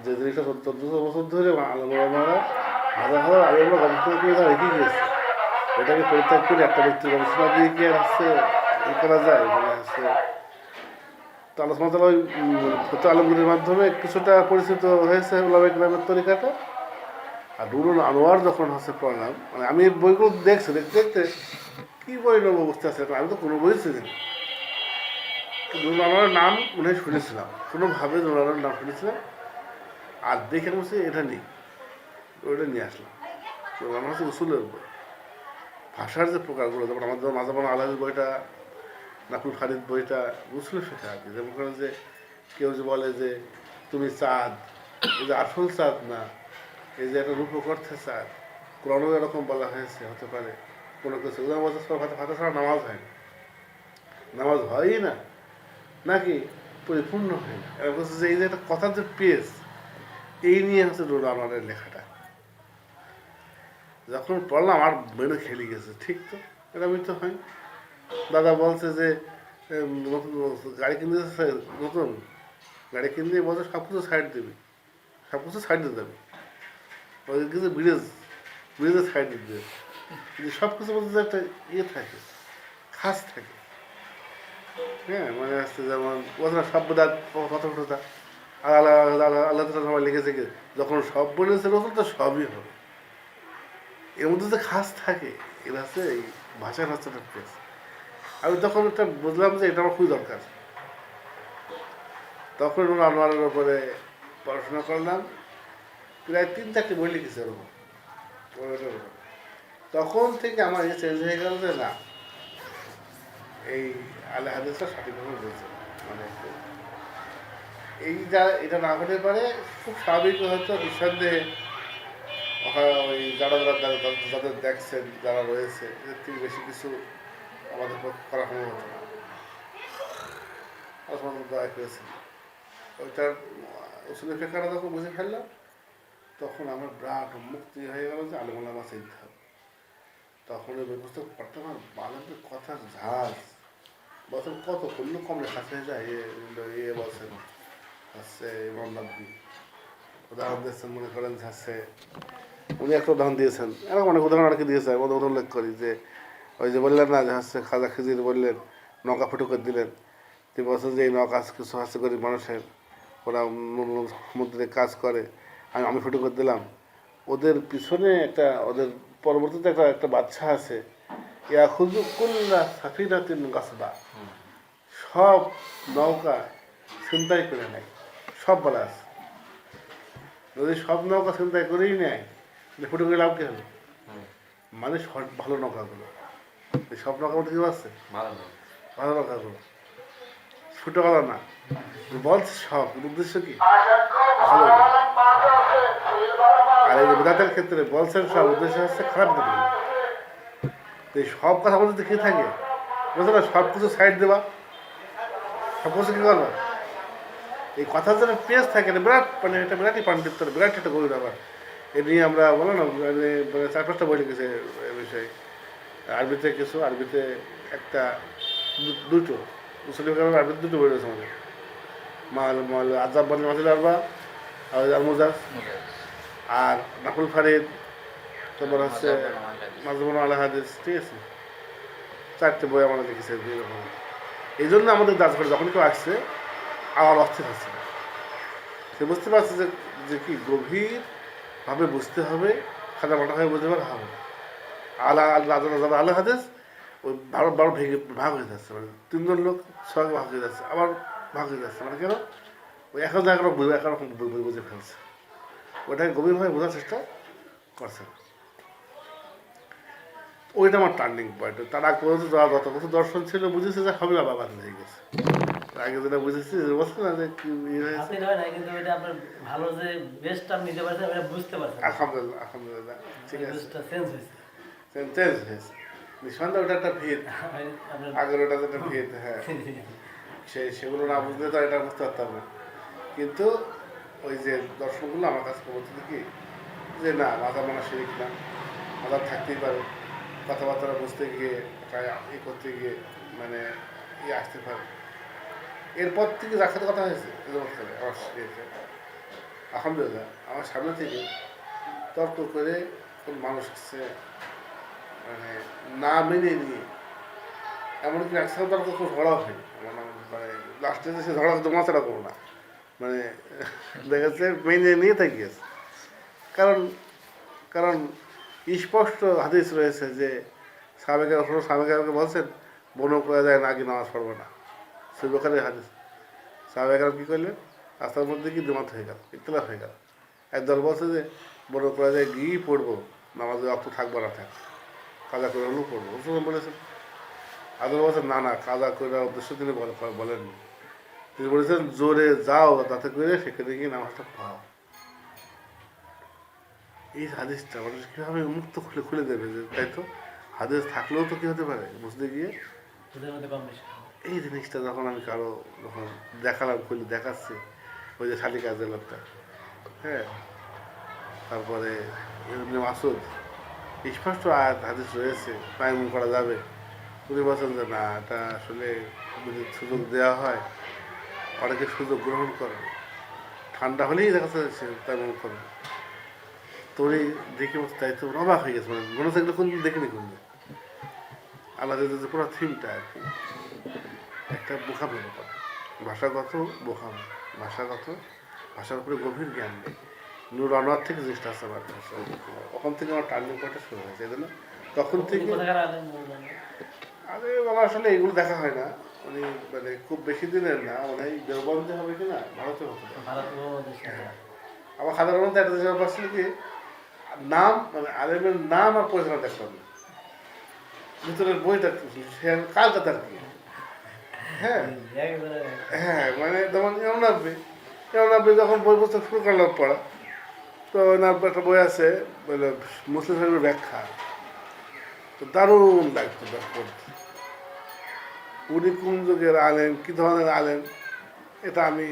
যে জিনিসটা 1400 বছর ধরে আলমারা হাজার আলমরা গবেষণা করে তারা রেখে গিয়েছে, এটাকে পরিত্যাগ করে একটা ব্যক্তির গবেষণা দিয়ে কি আর হচ্ছে ই করা যায়, মানে হচ্ছে তো আলোচনা ওই ফতো আলমগুলির মাধ্যমে কিছুটা পরিচিত হয়েছে ওলামা কেরামের তরিকাটা। আর নুরুল আনোয়ার যখন হচ্ছে পড়লাম, মানে আমি বইগুলো দেখছি, দেখতে কী বই নেবো বুঝতে পারছি, আমি তো কোনো বই চিনি না, নুরুল আনোয়ারের নাম মনে হয় শুনেছিলাম, কোনোভাবে নুরুল আনোয়ারের নাম শুনেছিলাম, আর দেখে বলছি এটা নেই, ওইটা নিয়ে আসলাম। নুরুল আনোয়ার হচ্ছে উসুলের বই, ভাষার যে প্রকারগুলো, যেমন আমাদের মাজাবান আলহাজ বইটা, নাকুল ফারিদ বইটা উসুলের শেখা আর কি, যেমন করেন যে কেউ যে বলে যে তুমি চাঁদ, এই যে আসল চাঁদ না, এই যে একটা রূপক অর্থে চাঁদ, কোরআনও এরকম বলা হয়েছে, হতে পারে কোনো কিছু ভাতা ছাড়া নামাজ হয় না, নামাজ হয়ই না, নাকি পরিপূর্ণ হয় না, এরকম হচ্ছে যে এই যে একটা কথার যে পেজ, এই নিয়ে হচ্ছে নুরুল আনোয়ারের লেখাটা যখন পড়লাম আমার মেনে খেলে গেছে, ঠিক তো এরকমই তো হয়। দাদা বলছে যে নতুন গাড়ি কিনতে নতুন গাড়ি কিনতে বলছে সব কিছু সাইড দেবে, সব কিছু সাইড দিয়ে দেবে, ওই কিছু ব্রিজের সাইড দিয়ে দেবে, কিন্তু সব কিছু বলতে একটা ইয়ে থাকে, খাস থাকে, হ্যাঁ, মানে হচ্ছে যেমন ওখানে সব কথা আর আল্লাহ সবাই লিখেছে কি যখন সব বলেছে রসুল তো সবই হবে, এর মধ্যে যে খাস থাকে, এটা হচ্ছে এই ভাষার হচ্ছে একটা পেস। আমি তখন একটা বুঝলাম যে এটা আমার খুবই দরকার, তখন আনোয়ারের ওপরে পড়াশোনা করলাম, প্রায় 3-4টি বই লিখেছে ওরকম, তখন থেকে আমার এই চেঞ্জ হয়ে গেল যে না, এই আলে হাদিসটা সঠিকভাবে বলছে, মানে এই যা এটা না হতে পারে, খুব স্বাভাবিক হয়তো নিঃসন্দেহে ওই যাদের দেখছেন, যারা রয়েছে এদের থেকে বেশি কিছু আমাদের পক্ষে করা সম্ভব হতো না, দয়া করেছেন। ওইটার উসুলের ফেকারা যখন বুঝে ফেললাম, তখন আমার বিরাট মুক্তি হয়ে গেল যে আলমুলামা চিনতে হবে। তখন ওই ব্যবস্থা পড়তে আমার বালামের কথার ঝাঁজ, বলছেন কত করলে কমলে কাছে যায়, এ বলছেন হচ্ছে ইমাম নববী উদাহরণ দিয়েছেন, মনে করেন হচ্ছে উনি একটা উদাহরণ দিয়েছেন, এরকম অনেক উদাহরণ আর কি দিয়েছেন, আমি উল্লেখ করি যে ওই যে বললেন না যে হচ্ছে খাজা খিজির বললেন নৌকা ফুটো করে দিলেন, তিনি বলছেন যে এই নৌকা কিছু হচ্ছে গরিব মানুষের, ওরা সমুদ্রে কাজ করে, আমি ফুটো করে দিলাম, ওদের পিছনে একটা ওদের পরবর্তীতে একটা বাচ্চা আছে, ইয়া খুজুকুল্লা সাফিনাতিন গাছবা, সব নৌকা ছিনতাই করে নেয়, সব বলা আছে, যদি সব নৌকা ছিনতাই করেই নেয় ফুটো করে লাভ কি হবে, মানে ভালো নৌকাগুলো, সব নৌকা মধ্যে কেউ আছে ভালো নৌকাগুলো, ফুটো গলা না, বলছে সব, উদ্দেশ্য কি ভালো। আর এই যে বেদাতের ক্ষেত্রে বলছেন সব উদ্দেশ্য হচ্ছে খারাপ দিকে। তো এই সব কথা বলতে কি থাকে বুঝতে না, সব কিছু সাইড দেওয়া, সব কিছু কী করবা, এই কথার যেন পেজ থাকে না, বিরাট মানে এটা বিরাটই পাণ্ডিত্য, বিরাট একটা গভীর ব্যাপার। এ নিয়ে আমরা বলো না মানে 4-5টা বই লিখেছে এ বিষয়ে। আরবিতে কিছু, আরবিতে একটা দুটো মুসলিম কারণ আরবিতে দুটো বই রয়েছে আমাদের, মাল মাল আজাব বানি মাসিল আরবা আর আলমুজাজ, আর নাকুল ফারিদ, তারপর হচ্ছে মাজমুন আল হাদিস, ঠিক আছে, 4টে বই আমরা লিখেছি এরকম। এই জন্য আমাদের দাস করে যখন কেউ আসছে আমার অস্থির হচ্ছে না, সে বুঝতে পারছে যে যে কি গভীরভাবে বুঝতে হবে, খাতা মাটা হয়ে বুঝতে পারে হবে। আল্লাহ আল্লাহ আল্লাহ আল্লাহ হাদিস ওই বারো ভেঙে ভাগ হয়ে যাচ্ছে, মানে 3জন লোক সঙ্গে ভাগ হয়ে যাচ্ছে, আবার ভাগ হয়ে যাচ্ছে, মানে কেন ওই এখন একরকম বই একরকম বই বুঝে ফেলছে, ওটাকে গভীরভাবে বোঝার চেষ্টা করছে না। ওইটা আমার টার্নিং পয়েন্ট। তার আগ পর্যন্ত যত কিছু দর্শন ছিল বুঝেছে যে সবই বাবা বাদ হয়ে গেছে। আগে যেটা বুঝেছি বলছে না যে কি হয়েছে, হাসিল হয় না, কিন্তু এটা আপনার ভালো যে বেস্টটা আপনি নিতে পারছেন, এটা বুঝতে পারছেন। আলহামদুলিল্লাহ আলহামদুলিল্লাহ, ঠিক আছে, বেস্টটা চেঞ্জ হয়েছে। চেঞ্জ হয়েছে নিঃসন্দেহে, ওটা একটা ভিত, আপনার আগের ওটা একটা ভিত। হ্যাঁ, সেগুলো না বুঝলে তো এটা বুঝতে পারতাম না। কিন্তু ওই যে দর্শনগুলো আমার কাছে বলতে কি যে না, মাথা মানা শিরিক না, মাথা থাকতেই পারে, কথাবার্তা বুঝতে গিয়ে ই করতে গিয়ে মানে ইয়ে আসতে পারে। এরপর থেকে যার সাথে কথা হয়েছে আমার ইয়েতে, আলহামদুলিল্লাহ আমার সামনে থেকে তর্ক করে কোন মানুষ হচ্ছে মানে না মেনে নিয়ে, এমনকি একসাথে তর্ক খুব ঝগড়াও হয়, মানে লাস্টে সে ঝগড়া মাথাটা করবো না, মানে দেখা যাচ্ছে মেনে নিয়ে থাকিয়েছে। কারণ কারণ স্পষ্ট হাদিস রয়েছে যে সাবেকের বলছেন বন করা যায় না কি নামাজ পড়বো না, সুবখারীর হাদিস। সাহাবায়ে কী করলেন, রাস্তার মধ্যে কি দুমত হয়ে গেল, ইখতিলাফ হয়ে গেল। একদল বলছে যে বন করা যায় গিয়েই পড়বো, নামাজে অর্থ থাকবো না থাক, কাজা করে হলেও পড়বো, রসুল বলেছেন। আদর বলছেন না না, কাজা করার উদ্দেশ্য তিনি বলেননি, তিনি বলেছেন জোরে যাও তাতে করে সেখানে গিয়ে নামাজটা পাও। এই হাদিসটা মানুষ কীভাবে মুক্ত খুলে খুলে দেবে, যে তাই তো হাদিস থাকলেও তো কী হতে পারে বুঝতে গিয়ে। এই জিনিসটা যখন আমি কারো যখন দেখালাম, খুলে দেখাচ্ছি, ওই যে শালি কাজের লোকটা, হ্যাঁ, তারপরে ইবনে মাসুদ স্পষ্ট আয়াত হাদিস রয়েছে তায়াম্মুম করা যাবে, উনি বলছেন যে না, এটা আসলে যদি সুযোগ দেওয়া হয় অনেকে সুযোগ গ্রহণ করে, ঠান্ডা হলেই দেখা যাচ্ছে তায়াম্মুম করে। তোরই দেখে তাই তো অবাক হয়ে গেছে, মানে মনে থাকলে কোন দেখিনি কোন আল্লাহ পুরো থিমটা আর কি একটা বোখামি ব্যাপার, ভাষাগত বোখামি, ভাষার উপরে গভীর জ্ঞান নেই। নূর আনোয়ার থেকে চেষ্টা আছে আমার ভাষা, ওখান থেকে আমার টার্নিং পয়েন্টটা শুরু হয়েছে। এই জন্য তখন থেকে আরে বাবা আসলে এগুলো দেখা হয় না, উনি মানে খুব বেশি দিনের না, মানে এই দেওবন্দে হবে কিনা ভারতে হতে পারে। আমার সাধারণত একটা দেশের ব্যাপার ছিল কি, নাম মানে আলেমের নাম আর পরিচালনা দেখলাম না, ভিতরের বইটা সে কাজটা তার কি। হ্যাঁ হ্যাঁ, মানে যেমন এমন যখন বই পুস্তক শুরু করলাম পড়া, তো ওনার একটা বই আছে বলে মুসলিম শরীফের ব্যাখ্যা, তো দারুণ লাগতো পড়তে। উনি কোন যুগের আলেম, কী ধরনের আলেম, এটা আমি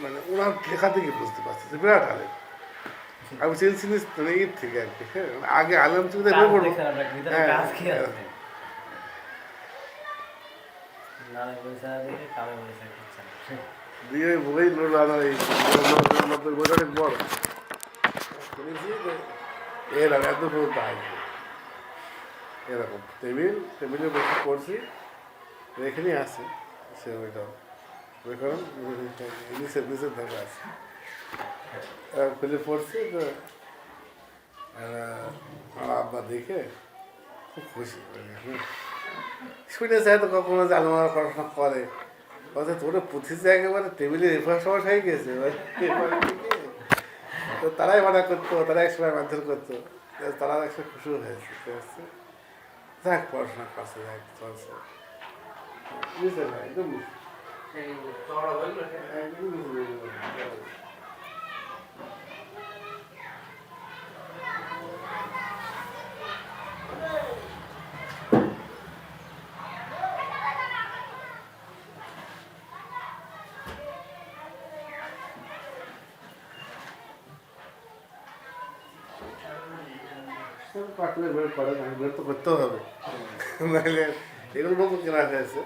মানে ওনার লেখা থেকে বুঝতে পারছি, বিরাট আলেম। আমি চিনছি মানে ঈদ থেকে আর কি, হ্যাঁ, আগে আলেম থেকে বই পড়বো, হ্যাঁ দিয়ে বই নোড়ানো, এই বইটা অনেক বড় শুনেছি যে এরকম এত পর্যন্ত আসবে, এরকম টেবিলে বসে পড়ছি, এখানেই আছে সে ওইটা বই করেন নিচের ধারে আছে, খুলে পড়ছি। তো আমার আব্বা দেখে খুব খুশি শুনেছে, হয়তো কখনো জানো আমার পড়াশোনা করে, বলছে তোরা পুঁথিতে একেবারে টেবিলে রেফার সমাজ হয়ে গেছে, তো তারাই মানা করতো, তারা একসময় মারধর করতো, তারা একসময় খুশি হয়েছে, যাক পড়াশোনা করছে, যাক চলছে, বুঝতে না একদম এই চওড়া বইগুলো পাটলে বের করেন, আমি বের তো করতেও হবে, নাহলে এগুলো নতুন কেনা হয়েছে,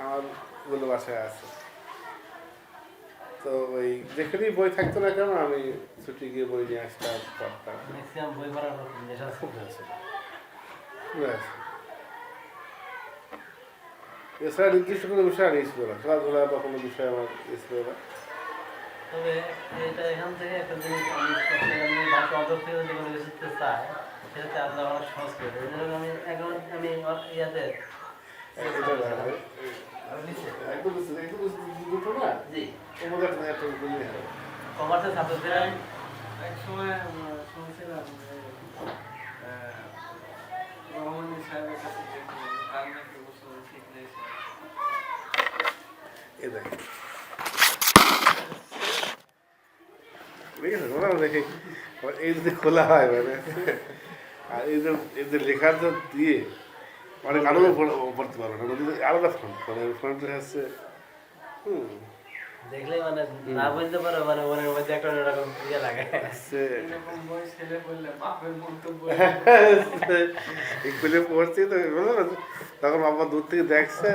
আমার গুলো বাসায় আছে। তো ওই যেখানেই বই থাকতো না কেন আমি ছুটি গিয়ে বই নিয়ে আসতাম, পড়তাম। ম্যাক্সিমাম বই পড়ার নেশা খুব হয়েছে। ব্যাস। এছাড়া নির্দিষ্ট কোনো বিষয় আর ছিল না, খেলাধুলা বা কোনো বিষয় আমার ছিল না। তবে এটা এখান থেকে একটা জিনিস আমি ভাষা অন্তর থেকে যদি কোনো কিছু শিখতে চাই, সেটাতে আল্লাহ অনেক সহজ করে দেয়। যেরকম আমি এখন আমি ইয়াতে এটা না, একদম দুটো না, জি ওর মধ্যে একটা বুঝলে হবে। কমার্সের ছাত্রদের এক সময় শুনছিলাম যে রহমানী সাহেবের কাছে যে তার নাকি গোসল ঠিক নেই। এ দেখ দেখি এই যদি খোলা হয় মানে, আর এই যে লেখার যে দিয়ে অনেক আরো পড়তে পারবে না, আলাদা ফ্রন্ট মানে ফ্রন্টে হচ্ছে দেখলেই মানে না বুঝতে পারো, মানে মনের মধ্যে একটা এরকম ইয়ে লাগে। এরকম বই ছেলে বললে বাপের মন্তব্য খুলে পড়ছি তো বলো না, তখন বাবা দূর থেকে দেখছে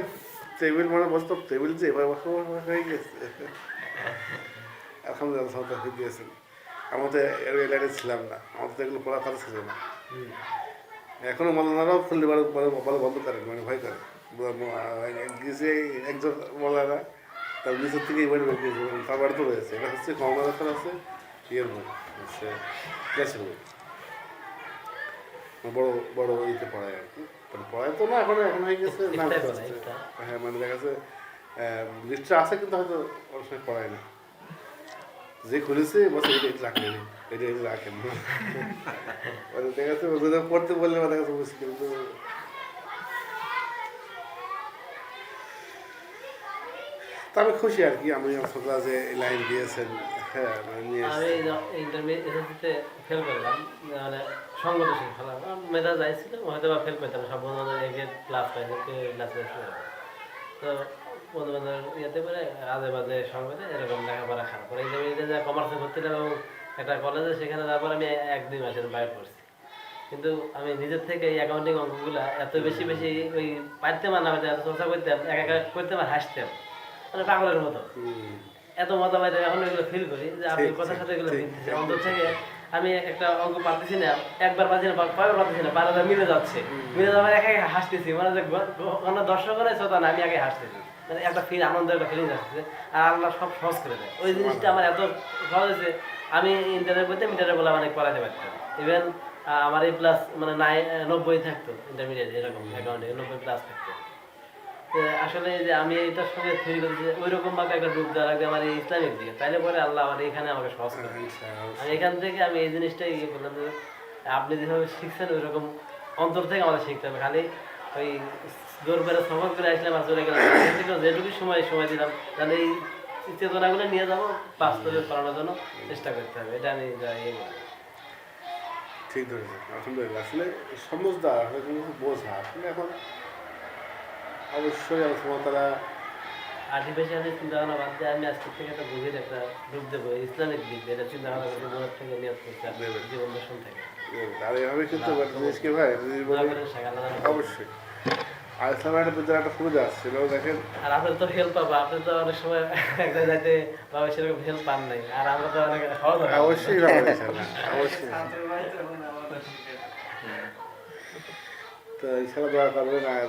টেবিল মানে বসতো, টেবিল যে এবার বসে হয়ে গেছে। আলহামদুলিল্লাহ সব হয়ে দিয়েছেন। আমাদের এর লাইনে ছিলাম না, আমাদের এগুলো পড়ার কথা ছিল না। এখনো মৌলানারাও খুললে বলা বন্ধ করেন, মানে ভয় করেন। গিয়েছে একজন মৌলানা তার নিচের থেকে এই বই তার বাড়িতে রয়েছে, এটা হচ্ছে কমলাখান আছে ইয়ের বই, হচ্ছে ক্লাসের বই, বড় বড় ইতে পড়ায় আর কি, মানে পড়ায় তো না এখন, এখন হয়ে গেছে না। হ্যাঁ মানে দেখা যাচ্ছে লিস্টটা আছে কিন্তু হয়তো অনেক সময় পড়ায় না, যে খুলেছে বসে এটা রাখলেন, এটা রাখেন মানে দেখা যাচ্ছে পড়তে বললে দেখা যাচ্ছে মুশকিল। কিন্তু তা আমি খুশি আর কি, আমি ছোটরা যে লাইন দিয়েছেন। হ্যাঁ আমি ইন্টারমিডিয়েটে ফেল করলাম, মানে সংগঠন ফেলাম, মেধা যাইছিল হয়তো বা ফেল করতাম, সব বন্ধু বান্ধব একে ক্লাস পাইছে, ক্লাস তো বন্ধু বান্ধব ইয়েতে করে আজে বাজে সংবাদে এরকম লেখাপড়া খারাপ করে ইন্টারমিডিয়েটে যা কমার্সে ভর্তি হলাম এবং একটা কলেজে, সেখানে তারপর আমি 1-2 মাসের বাইরে পড়ছি। কিন্তু আমি নিজের থেকে এই অ্যাকাউন্টিং অঙ্কগুলো এত বেশি বেশি ওই পারতাম আর না পারতাম, এত চর্চা করতাম, একা করতাম আর হাসতাম, মানে পাগলের মতো। এত মজা পাইতাম, এখন এগুলো ফিল করি যে আপনি কথার সাথে এগুলো মিলতেছে অন্তর থেকে। আমি একটা অঙ্ক পারতেছি না, একবার পারছি না, কয়েকবার পারতেছি না, বারবার মিলে যাচ্ছে, মিলে যাওয়ার একা হাসতেছি, মানে যে কোনো দর্শক নাই শ্রোতা না, আমি আগে হাসতেছি, মানে একটা ফিল, আনন্দের একটা ফিলিং আসছে। আর আল্লাহ সব সহজ করে দেয়, ওই জিনিসটা আমার এত সহজ হয়েছে। আমি ইন্টারনেট বলতে মিটারে বলে মানে করাতে পারতাম, ইভেন আমার এই প্লাস মানে 90 থাকতো ইন্টারমিডিয়েট, এরকম অ্যাকাউন্টে 90+ থাকতো। আসলে যে আমি এটার সঙ্গে তৈরি করছি ওই রকম ভাবে একটা রূপ দেওয়া লাগবে আমার এই ইসলামিক দিকে, তাইলে পরে আল্লাহ আমার এখানে আমাকে সহজ করে। আমি এখান থেকে আমি এই জিনিসটাই ইয়ে করলাম যে আপনি যেভাবে শিখছেন ওই রকম অন্তর থেকে আমাদের শিখতে হবে, খালি ওই জোর বেড়ে সফর করে আসলাম আর চলে গেলাম, যেটুকু সময় দিলাম, তাহলে এই চেতনাগুলো নিয়ে যাবো বাস্তবে করানোর জন্য চেষ্টা করতে হবে, এটা আমি ঠিক ধরেছেন। আলহামদুলিল্লাহ, আসলে সমজদার আসলে কোনো কিছু বোঝা আসলে এখন অবশ্যই আমার তারা আর্টিফিশিয়াল চিন্তা ভাবনা বাদ দিয়ে আমি আজকে থেকে একটা গভীর একটা রূপ দেবো ইসলামিক দিক দিয়ে, এটা চিন্তা ভাবনা করতে মনের থেকে নিয়োগ করতে জীবন দর্শন থেকে। আর এভাবে কিন্তু জিনিস কি ভাই অবশ্যই। আর ইসলামের একটা বিদ্যালয় একটা সুবিধা আছে, সেটাও দেখেন। আর আপনার তো হেল্প পাবো, আপনি তো অনেক সময় এক জায়গায় যাইতে বা সেরকম হেল্প পান নাই, আর আমরা তো অনেক সহজ। অবশ্যই অবশ্যই তো ইনশাআল্লাহ দোয়া করবেন। আর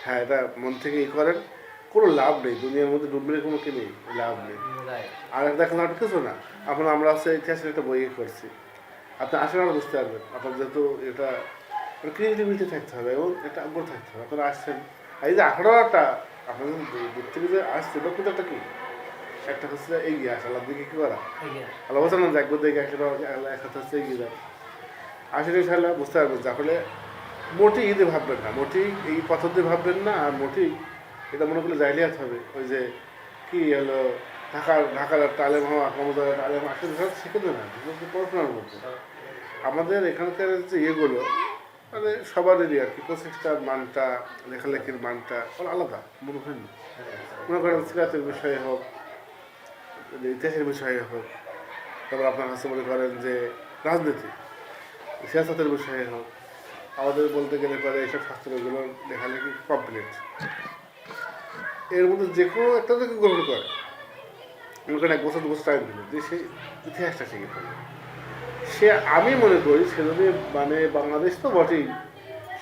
হ্যাঁ, এটা মন থেকে ই করেন, কোনো লাভ নেই দুনিয়ার মধ্যে, ডুবলে কোনো কি নেই, লাভ নেই। আর দেখেন আর কিছু না, এখন আমরা হচ্ছে ইতিহাসের একটা বই করছি, আপনি আসলে আমরা বুঝতে পারবেন। আপনার যেহেতু এটা ক্রিয়েটিভিটি থাকতে হবে এবং একটা আগ্রহ থাকতে হবে। আপনারা আসছেন, এই যে 18টা আপনাদের দূর থেকে যে আসছে দক্ষতাটা কি, একটা হচ্ছে এগিয়ে আসা, আল্লাহ দিকে কী করা, আল্লাহ বলছেন না যে একবার দেখে এক হাতে হচ্ছে এগিয়ে যাবে। আসলে ইনশাআল্লাহ বুঝতে পারবেন যে আসলে মোটেই ঈদে ভাববেন না, মোটেই এই পদ্ধতি ভাববেন না, আর মোটেই এটা মনে করলে জাহিলিয়াত হবে। ওই যে কি হলো ঢাকার তালেম হওয়া কমদার তালেম আসলে শিখে না, পড়াশোনার মধ্যে আমাদের এখানকার যে ইয়েগুলো মানে সবারই আর কি প্রচেষ্টার মানটা, লেখালেখির মানটা আলাদা মনে হয় না। মনে করেন সিরাতের বিষয়ে হোক, ইতিহাসের বিষয়ে হোক, তারপর আপনার কাছে মনে করেন যে রাজনীতি সিয়াসতের বিষয়ে হোক, আমাদের বলতে গেলে পরে এইসব শাস্ত্রগুলো লেখালেখি কমপ্লিট। এর মধ্যে যে কোনো একটা থেকে গ্রহণ করে মনে করেন 1 বছর 2 বছর টাইম দিল যে সেই ইতিহাসটা শিখে ফেলবে সে, আমি মনে করি সে যদি মানে বাংলাদেশ তো বটেই,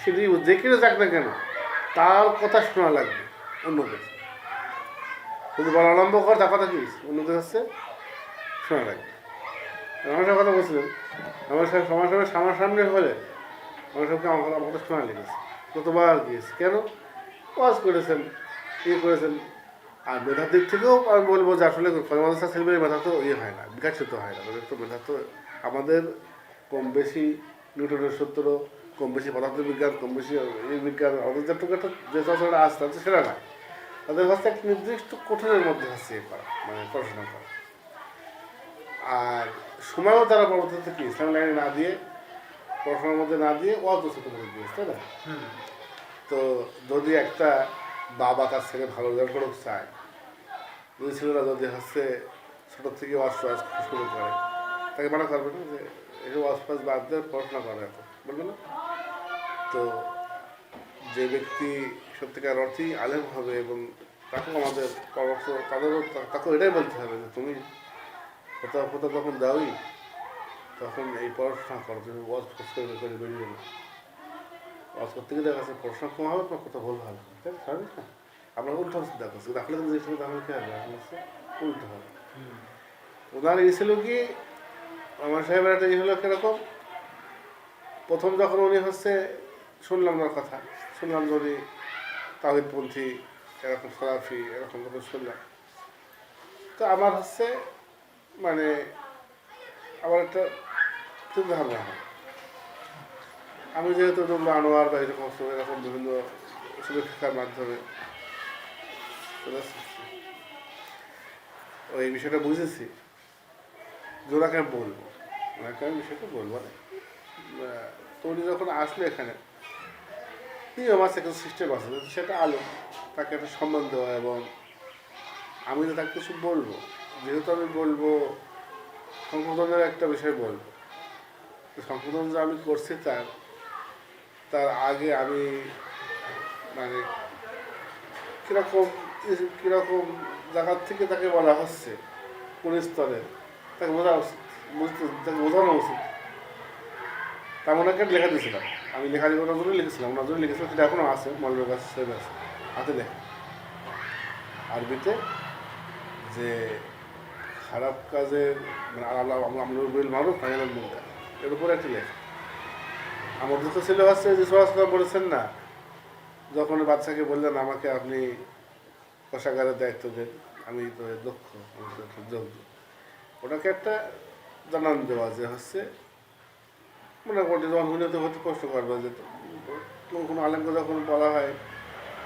সে যদি যে কেউ যাক না কেন তার কথা শোনা লাগবে অন্য কাছে, যদি বলা আরম্ভ কর তার কথা কি অন্য কাছে শোনা লাগবে। আমার সাথে কথা বলছিলেন, আমার সাথে সামনে হলে আমার সবকে আমার কথা শোনা লেগেছে, কতবার গিয়েছে, কেন ওয়াজ করেছেন, ইয়ে করেছেন। আর মেধার দিক থেকেও আমি বলবো যে আসলে কর্মসংস্থান ছেলেমেয়ের মেধা তো ইয়ে হয় না, বিকাশিত হয় না, ওদের তো মেধা তো আমাদের কম বেশি নিউটনের সূত্র, কম বেশি পদার্থবিজ্ঞান, কম বেশি এই বিজ্ঞান, আমাদের যেটুকু একটা যে চর্চাটা আসছে তাদের সেটা না, তাদের হচ্ছে একটা নির্দিষ্ট কঠিনের মধ্যে হচ্ছে ইয়ে করা, মানে পড়াশোনা করা। আর সময়ও তারা পরবর্তীতে কি ইসলাম লাইনে না দিয়ে, পড়াশোনার মধ্যে না দিয়ে অদূষিত করে দিয়েছে, তাই না? তো যদি একটা বাবা তার ছেলে ভালো রেজাল্ট করুক চায়, যদি ছেলেরা যদি হচ্ছে ছোটো থেকে ওয়াশ শুরু করে, তাকে মানা করবে না যে এই ওয়াশ বাদ দিয়ে পড়াশোনা করে, এখন বলবে না? তো যে ব্যক্তি সত্যিকার অর্থেই আলেম হবে এবং তাকেও আমাদের পরামর্শ, তাকেও এটাই বলতে হবে যে তুমি কোথাও যখন দাওই তখন এই পড়াশোনা করো, তুমি ওয়াজ করে বেরিয়ে না, ওয়াজ করতে গিয়ে দেখা যাচ্ছে পড়াশোনা কম হবে, তোমার কোথাও ভুল হবে, তাই স্বাভাবিক না? আমরা উল্টো হচ্ছে দেখা যাচ্ছে, রাখলে কিন্তু জিনিসটা তাহলে কী হবে, এখন হচ্ছে উল্টো হবে। ওনার এই ছিল কি, আমার সাহেবের একটা ইয়ে হলো কীরকম, প্রথম যখন উনি হচ্ছে শুনলাম ওনার কথা, শুনলাম যে উনি তাওহীদপন্থী, এরকম সালাফি, এরকম যখন শুনলাম, তো আমার হচ্ছে মানে আমার একটা চিন্তা ভাবনা হয়, আমি যেহেতু আনোয়ার বা এরকম বিভিন্ন শিক্ষার মাধ্যমে ওই বিষয়টা বুঝেছি যে ওনাকে আমি বলবো, ওনাকে আমি বিষয়টা বলবো না। তো উনি যখন আসলো এখানে নিয়ম আছে, একটা সিস্টেম আছে, সেটা আলো তাকে একটা সম্মান দেওয়া, এবং আমি তো তাকে কিছু বলবো, যেহেতু আমি বলবো সংশোধনের একটা বিষয় বলবো, সংশোধন যে আমি করছি তার আগে আমি মানে কীরকম জায়গার থেকে তাকে বলা হচ্ছে, কোন স্তরে তাকে বোঝা উচিত, তাকে বোঝানো উচিত। তার মনে একটা লেখা দিয়েছিলাম, আমি ওনার জন্য লিখেছিলাম, সেটা এখনও আছে, মৌলভীর কাছে সেভ আছে, হাতে লেখা আরবিতে, যে খারাপ কাজের মানে আমরুল মারুফ নাহি আনিল মুনকার, এর উপরে একটা লেখা। আমার দুঃখ ছিল হচ্ছে যে সোহাসকা বলেছেন না, যখন বাচ্চাকে বললেন আমাকে আপনি কোষাগারের দায়িত্ব দেন, আমি তো দক্ষ, আমি তো যোগ্য, ওটাকে একটা জানান দেওয়া যে হচ্ছে মোটামুটি যখন উনি তো হয়তো প্রশ্ন করবে যে কোনো আলেমকে যখন বলা হয়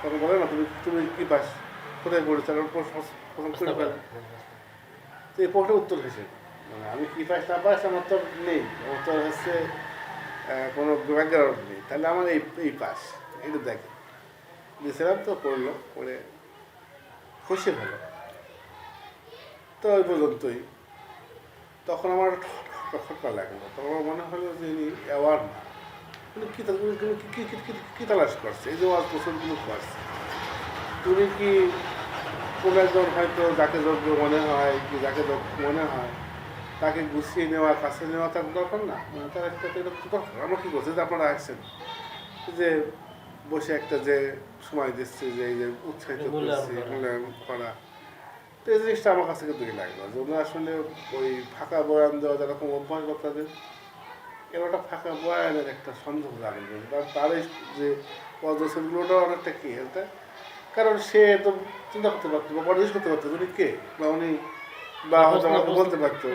তখন বলে না তুমি কী পাস, কোথায় পড়েছো, প্রথম করে ফেলে। তো এই প্রশ্নের উত্তর হিসেবে মানে আমি কী পাস না পাস আমার তো নেই, আমার তো হচ্ছে কোনো ব্যাকগ্রাউন্ড নেই, তাহলে আমার এই পাস এটা দেখে দিয়েছিলাম, তো পড়লো, পড়ে খুশি হলো। তো ওই পর্যন্তই। তখন আমার খটকা লাগলো, তখন আমার মনে হলো যে ইনি অ্যাওয়ার্ড না, কিন্তু কী তালাশ করছে, এই যে ওয়াজ প্রশ্নগুলো করছে, তুমি কি কোনো একজন হয়তো যাকে যোগ্য মনে হয় কি যাকে মনে হয় তাকে গুছিয়ে নেওয়া, কাছে নেওয়া তার দরকার না, মানে তার একটা দরকার। আমরা কী করছি যে আপনারা আসছেন যে বসে একটা যে সময় দিচ্ছি, যে এই যে উৎসাহিত করছি, মূল্যায়ন করা, তো এই জিনিসটা আমার কাছে কিন্তু লাগলো যে ওরা আসলে ওই ফাঁকা বয়ান দেওয়া যেরকম অভ্যাস বক্তাদের, এর একটা ফাঁকা বয়ানের একটা সন্দেহ লাগবে, তার এই যে পদগুলোটাও অনেকটা কি এটা, কারণ সে তো চিন্তা করতে পারতো বা পরিবেশ করতে পারতো উনি কে, বা উনি বা হয়তো আমাকে বলতে পারতো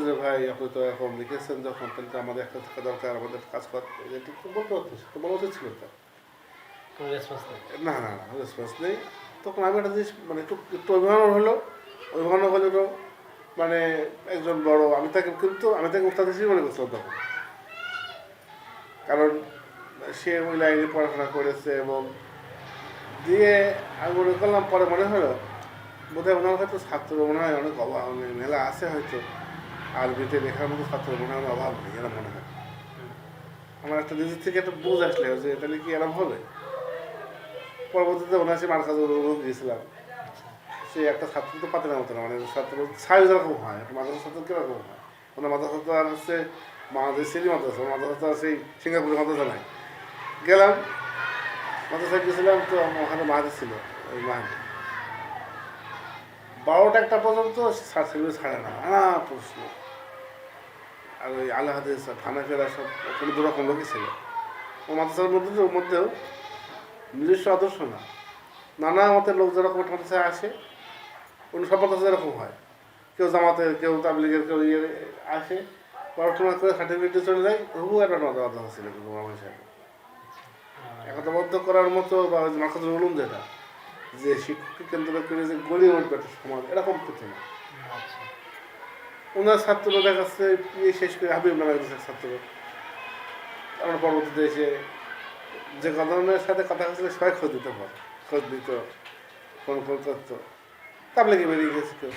যে ভাই আপনি তো এখন লিখেছেন যখন, তাহলে তো আমাদের একটা থাকা দরকার, আমাদের কাজ করতে বলতে পারতো, তো বলা উচিত ছিল তার। কোনো রেসপন্স নেই। না না না রেসপন্স নেই। তখন আমি একটা জিনিস মানে একটু অভিমান হলো, অভিমান হলো তো মানে একজন বড়, আমি তাকে উস্তাদ হিসেবে মনে করছিলাম তখন, কারণ সে ওই লাইনে পড়াশোনা করেছে এবং দিয়ে আমি মনে করলাম, পরে মনে হলো বোধহয় ওনার হয়তো ছাত্র মনে হয় অনেক অভাব, মেলা আছে হয়তো, আর বিতে লেখার মতো ছাত্র মনে হয় অভাব নেই, এরকম মনে হয়। আমার একটা নিজের থেকে একটা বুঝ আসলে যে তাহলে কি এরকম হবে। পরবর্তীতে ওনার সে মার কাছে গিয়েছিলাম, সে একটা ছাত্র তো পাতে না মতো না, মানে ছাত্র সাইজ এরকম হয়, একটা মাদ্রাসা ছাত্র কীরকম হয়, ওনার মাদ্রাসা তো আর হচ্ছে বাংলাদেশেরই মাদ্রাসা, মাদ্রাসা তো আর সেই সিঙ্গাপুরের মাদ্রাসা নাই। গেলাম মাদ্রাসায় গেছিলাম, তো ওখানে মাহাদি ছিল, ওই মাহাদি 12টা 1টা পর্যন্ত সেগুলো ছাড়ে না, নানা প্রশ্ন। আর ওই আল্লাহ হাদিস থানা ফেরা সব ওখানে 2 রকম লোকই ছিল। ও মাদ্রাসার মধ্যেও নিজস্ব আদর্শ না, নানা মতের লোক যেরকম একটা মাদ্রাসায় আসে, অন্য সব মাদ্রাসা এরকম হয়, কেউ জামাতের, কেউ তাবলিগের, কেউ ইয়ে আসে, পড়াশোনা করে সার্টিফিকেট চলে যায়, তবু একটা মাদ্রাসা ছিল কিন্তু আমার সাহেব একতাবদ্ধ করার মতো, বা মার্কাজুল উলুম যেটা, যে শিক্ষককে কেন্দ্র করে যে গড়ে উঠবে একটা সমাজ, এরকম কিছু না। আচ্ছা। ওনার ছাত্র দেখাচ্ছে পিএ শেষ করে হাবিব নামে একজন ছাত্র, আমরা পরবর্তীতে এসে যে গণনের সাথে কথা হচ্ছিল সবাই খোঁজ দিতে পারে, খোঁজ দিত, ফোন করতো, তাবলিগে বেরিয়ে গেছে কেউ।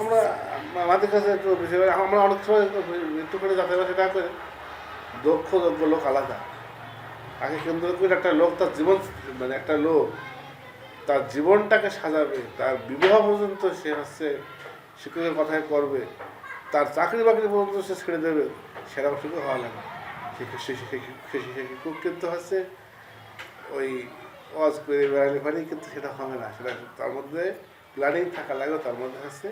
আমরা আমাদের কাছে একটু বেশি আমরা অনেক সময় একটু করে যাতে সেটা করে দক্ষ যোগ্য লোক আলাদা, আগে কেন্দ্র করে একটা লোক তার জীবন, মানে একটা লোক তার জীবনটাকে সাজাবে, তার বিবাহ পর্যন্ত সে হচ্ছে শিক্ষকের কথায় করবে, তার চাকরি বাকরি পর্যন্ত সে ছেড়ে দেবে, সেরকম শিক্ষক হওয়া লাগে। শিক্ষক কিন্তু হচ্ছে ওই ওয়াজ করে বেড়ালে পারেই কিন্তু সেটা হবে না, সেটা তার মধ্যে প্ল্যানিং থাকা লাগে, তার মধ্যে হচ্ছে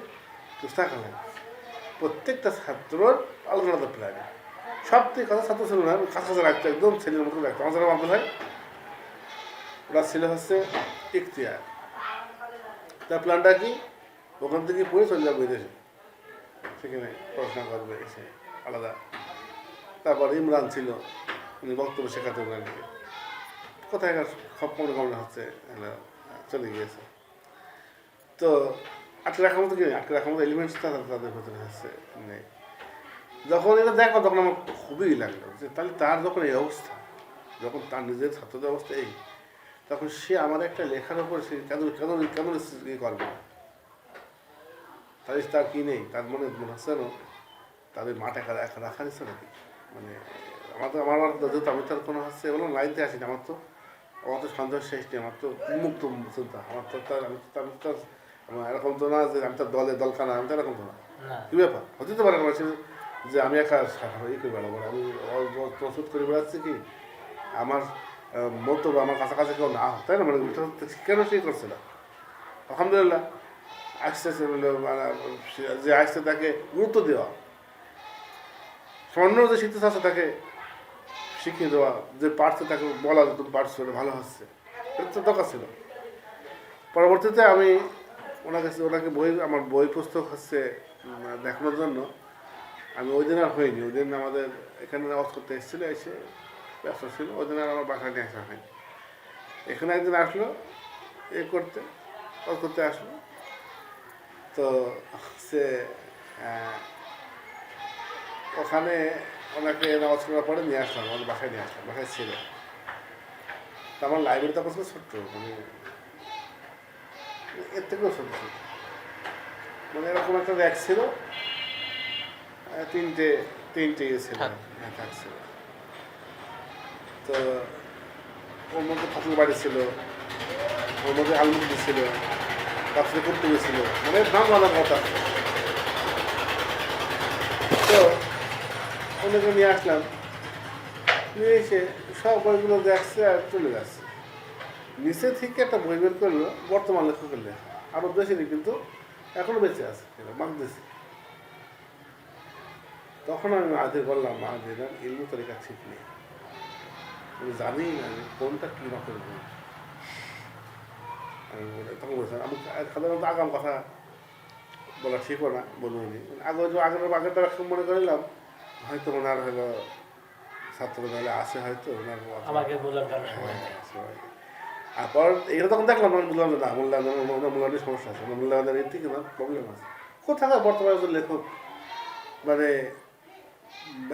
থাকা লাগে। প্রত্যেকটা ছাত্রর আলাদা আলাদা প্ল্যানিং, সব থেকে কথা ছাত্র ছিল না, কাছাকাছি রাখতো, একদম ছেলের মতো রাখতো। আমার যারা মামলা হয় ওরা ছিল হচ্ছে ইখতিয়ার, তার প্ল্যানটা কি ওখান থেকে পড়ে চলে যাবো বিদেশে, সেখানে পড়াশোনা করবে এসে আলাদা। তারপর ইমরান ছিল, উনি বক্তব্য শেখাতে ওনাকে, কোথায় সব কমে কমে হচ্ছে চলে গিয়েছে। তো আটকে রাখার মতো কি আটকে রাখার মতো এলিমেন্টস তাদের ভেতরে হচ্ছে নেই। যখন এটা দেখো তখন আমার খুবই লাগলো যে তাহলে তার যখন এই অবস্থা, যখন তার নিজের ছাত্রদের অবস্থা এই, তখন সে আমার একটা লেখার উপর সে কেন কেন কেন ইয়ে করবে না, তাহলে তার কি নেই, তার মনে হচ্ছে না তাদের মাঠে রাখার ইচ্ছে নাকি। মানে আমার যেহেতু আমি তার কোনো হচ্ছে এগুলো লাইনতে আসিনি, আমার তো সন্দেহ শেষ নেই, আমার তো উন্মুক্ত চিন্তা, আমার তো তার আমি তার এরকম তো না যে আমি তার দলখানা, আমি তো এরকম তো না। কী ব্যাপার হতে পারে আমার যে আমি একা ই করে বেড়াবো, আমি প্রস্তুত করে বেড়াচ্ছি কি আমার মতো আমার কাছাকাছি কেউ না হোক, তাই না, মানে কেন সেই করছে না। আলহামদুলিল্লাহ আসতে যে আসছে তাকে গুরুত্ব দেওয়া, স্বর্ণ যে শিখতে চাচ্ছে তাকে শিখিয়ে দেওয়া, যে পারছে তাকে বলা যে তুমি পারছো, এটা ভালো হচ্ছে, এটা তো দরকার ছিল। পরবর্তীতে আমি ওনাকে আমার বই পুস্তক হচ্ছে দেখানোর জন্য আমি ওই দিন আর হয়নি, ওই দিন আমাদের এখানে আওয়াজ করতে এসেছিলো, এসে ব্যস্ত ছিল, ওই দিন আর আমার বাসায় নিয়ে আসা হয়নি। এখানে একদিন আসলো করতে আওয়াজ করতে আসলো, তো সে ওখানে ওনাকে নামাজ করার পরে নিয়ে আসলাম, আমাদের বাসায় নিয়ে আসলাম, বাসায় ছিল। তো আমার লাইব্রেরি তখন ছিল ছোট্ট, মানে এর থেকেও ছোটো ছোটো, মানে এরকম একটা র্যাক ছিল, তিনটে ইয়ে ছিল, থাকছিল। তো ওর মধ্যে ঠাকুর বাড়ি ছিল, ওর মধ্যে আলমুদি ছিল, তারপরে কুর্তুবি ছিল, মানে নাম বানার কথা। তো ওনাকে নিয়ে আসলাম, নিয়ে এসে সব বইগুলো দেখছে আর চলে যাচ্ছে। নিচে থেকে একটা বই বের করলো, বর্তমান লেখকের লেখা, আরও বেশি কিন্তু এখনো বেঁচে আছে, মাগদেশি। তখন আমি মাহাদির বললাম, মাহাদির ইলমু তরিকা ঠিক নেই, আমি জানি না আমি কোনটা কী না করবো। আমি তখন বলছিলাম আমি সাধারণত আগাম কথা বলা ঠিকও না, বলুন আগেরটা মনে করিলাম হয়তো মনে আর হলো ছাত্র দলে আছে হয়তো ওনার আমাকে মূল্যায়ন করার সময় নেই। সবাই। আর পর এগুলো তখন দেখলাম আমি বুঝলাম যে না মূল্যায়নের সমস্যা আছে, মূল্যায়নের এর থেকে না প্রবলেম আছে। কোথাকার বর্তমানে একজন লেখক মানে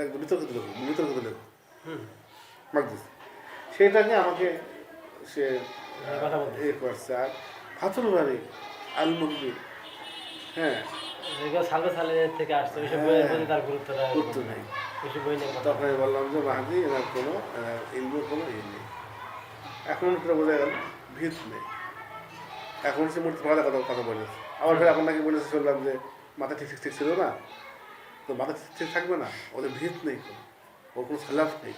একদম বিতর্কিত লেখক হুম, মাকদিস, সেইটাকে আমাকে সে এই কথা বলতে এ করছে। আর ফাতুল বাড়ি আল মুকবি, হ্যাঁ যেগুলো সালে সালে থেকে আসছে ওইসব বইয়ের প্রতি তার গুরুত্বটা গুরুত্ব নেই। ওইসব বই নিয়ে কথা তখন আমি বললাম যে মাহাদি এনার কোনো ইলমের কোনো ইয়ে নেই। এখন সেটা বোঝা গেল ভিত নেই। এখন সে মূর্তি ভালো কথা বলেছে, আবার ফের এখন নাকি বলেছে শুনলাম যে মাথা ঠিক ছিল না, তো মাথা ঠিক থাকবে না, ওদের ভিত নেই, ওর কোনো খেলাফ নেই,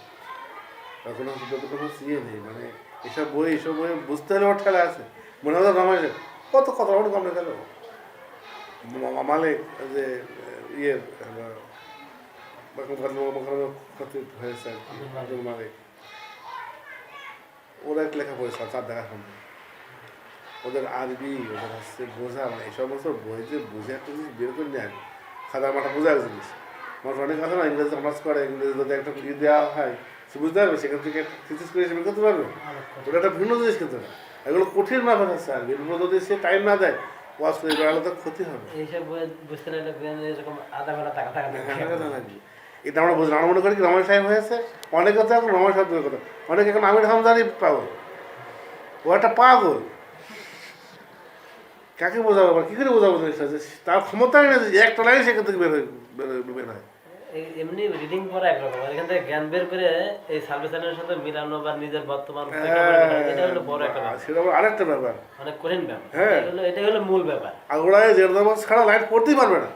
ওর কোনো ইয়ে নেই। মানে এসব বই বুঝতে হলে ওর ঠেলা আছে। মনে হয় রমেশের কত কথা ওর কমে গেল মালিক যে ইয়ে হয়েছে আব্দুল মালিক, ওরা এক লেখা পড়েছে তার দেখা সম্ভব। ওদের আরবি ওদের হচ্ছে বোঝা, মানে এই সমস্ত বই যে বুঝে একটা জিনিস বের করে নেয়, সাদা মাথা বোঝা এক জিনিস। মানুষ অনেক কথা না ইংরেজি অনার্স করে, ইংরেজি যদি একটা ই দেওয়া হয় সে বুঝতে পারবে, সেখান থেকে থিসিস করে বের করতে পারবে। ওটা একটা ভিন্ন জিনিস কিন্তু না, এগুলো কঠিন ব্যাপার আছে। আর এগুলো যদি সে টাইম না দেয় ওয়াজ করে এগুলো তো ক্ষতি হবে। এইসব বই বুঝতে না এরকম আধা ঘন্টা টাকা টাকা লাগবে। এটা আমরা বুঝলাম, আমরা মনে করি কি রমেশ সাহেব হয়েছে, অনেকে তো এখন রমেশ সাহেব কথা, অনেকে এখন আমির হামজারই পাগল, ও একটা পাগল। কাকে বোঝাবো, কি করে বোঝাবো জিনিসটা, যে তার ক্ষমতাই নেই যে একটা লাইন সেখান থেকে বের হয়। এমনি রিডিং পড়া একরকম, আর এখান থেকে জ্ঞান বের করে এই সার্ভিসের সাথে মিলানো বা নিজের বর্তমান এটা হলো বড় একটা ব্যাপার, সেটা আবার আরেকটা ব্যাপার, অনেক কঠিন ব্যাপার। হ্যাঁ। এটা হলো মূল ব্যাপার। আগুড়ায় জের নামাজ ছাড়া লাইট পড়তেই পারবে না।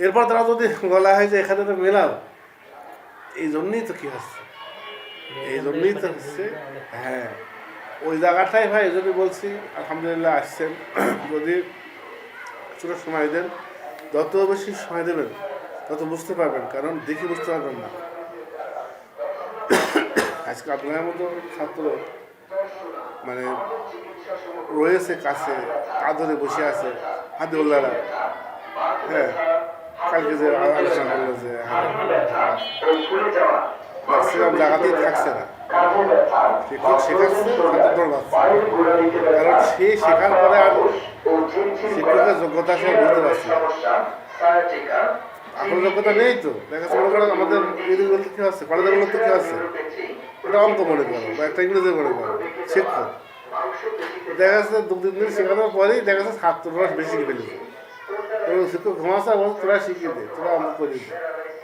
এরপর তারা যদি বলা হয় যে এখানে তো মেলাও, এই জন্যই তো কি হচ্ছে, এই জন্যই তো হচ্ছে। হ্যাঁ, ওই জায়গাটাই ভাই এই জন্য বলছি আলহামদুলিল্লাহ আসছেন। যদি ছোটো সময় দেন, যত বেশি সময় দেবেন তত বুঝতে পারবেন, কারণ দেখে বুঝতে পারবেন না। আজকে আপনার মতো ছাত্র মানে রয়েছে কাছে, কাঁধরে বসে আছে হাদিউল্লাহরা, হ্যাঁ কালকে যে আলোচনা করলো যে ম্যাক্সিমাম জায়গাতেই থাকছে না, শিক্ষক শেখাচ্ছে ছাত্র দৌড়াচ্ছে, কারণ সে শেখার পরে আর শিক্ষকের যোগ্যতা সে বুঝতে পারছে না, আসল যোগ্যতা নেই। তো দেখা যাচ্ছে মনে করেন আমাদের ইউনিগুলোতে কী হচ্ছে, কলেজগুলোতে কী হচ্ছে, এটা অঙ্ক মনে করো বা একটা ইংরেজি মনে করো, শিক্ষক দেখা যাচ্ছে 2-3 দিন শেখানোর পরেই দেখা যাচ্ছে ছাত্ররা বেশি শিখে ফেলেছে, এবং শিক্ষক ঘুমাচ্ছে বলছে তোরা শিখিয়ে দে, তোরা অঙ্ক করে দে।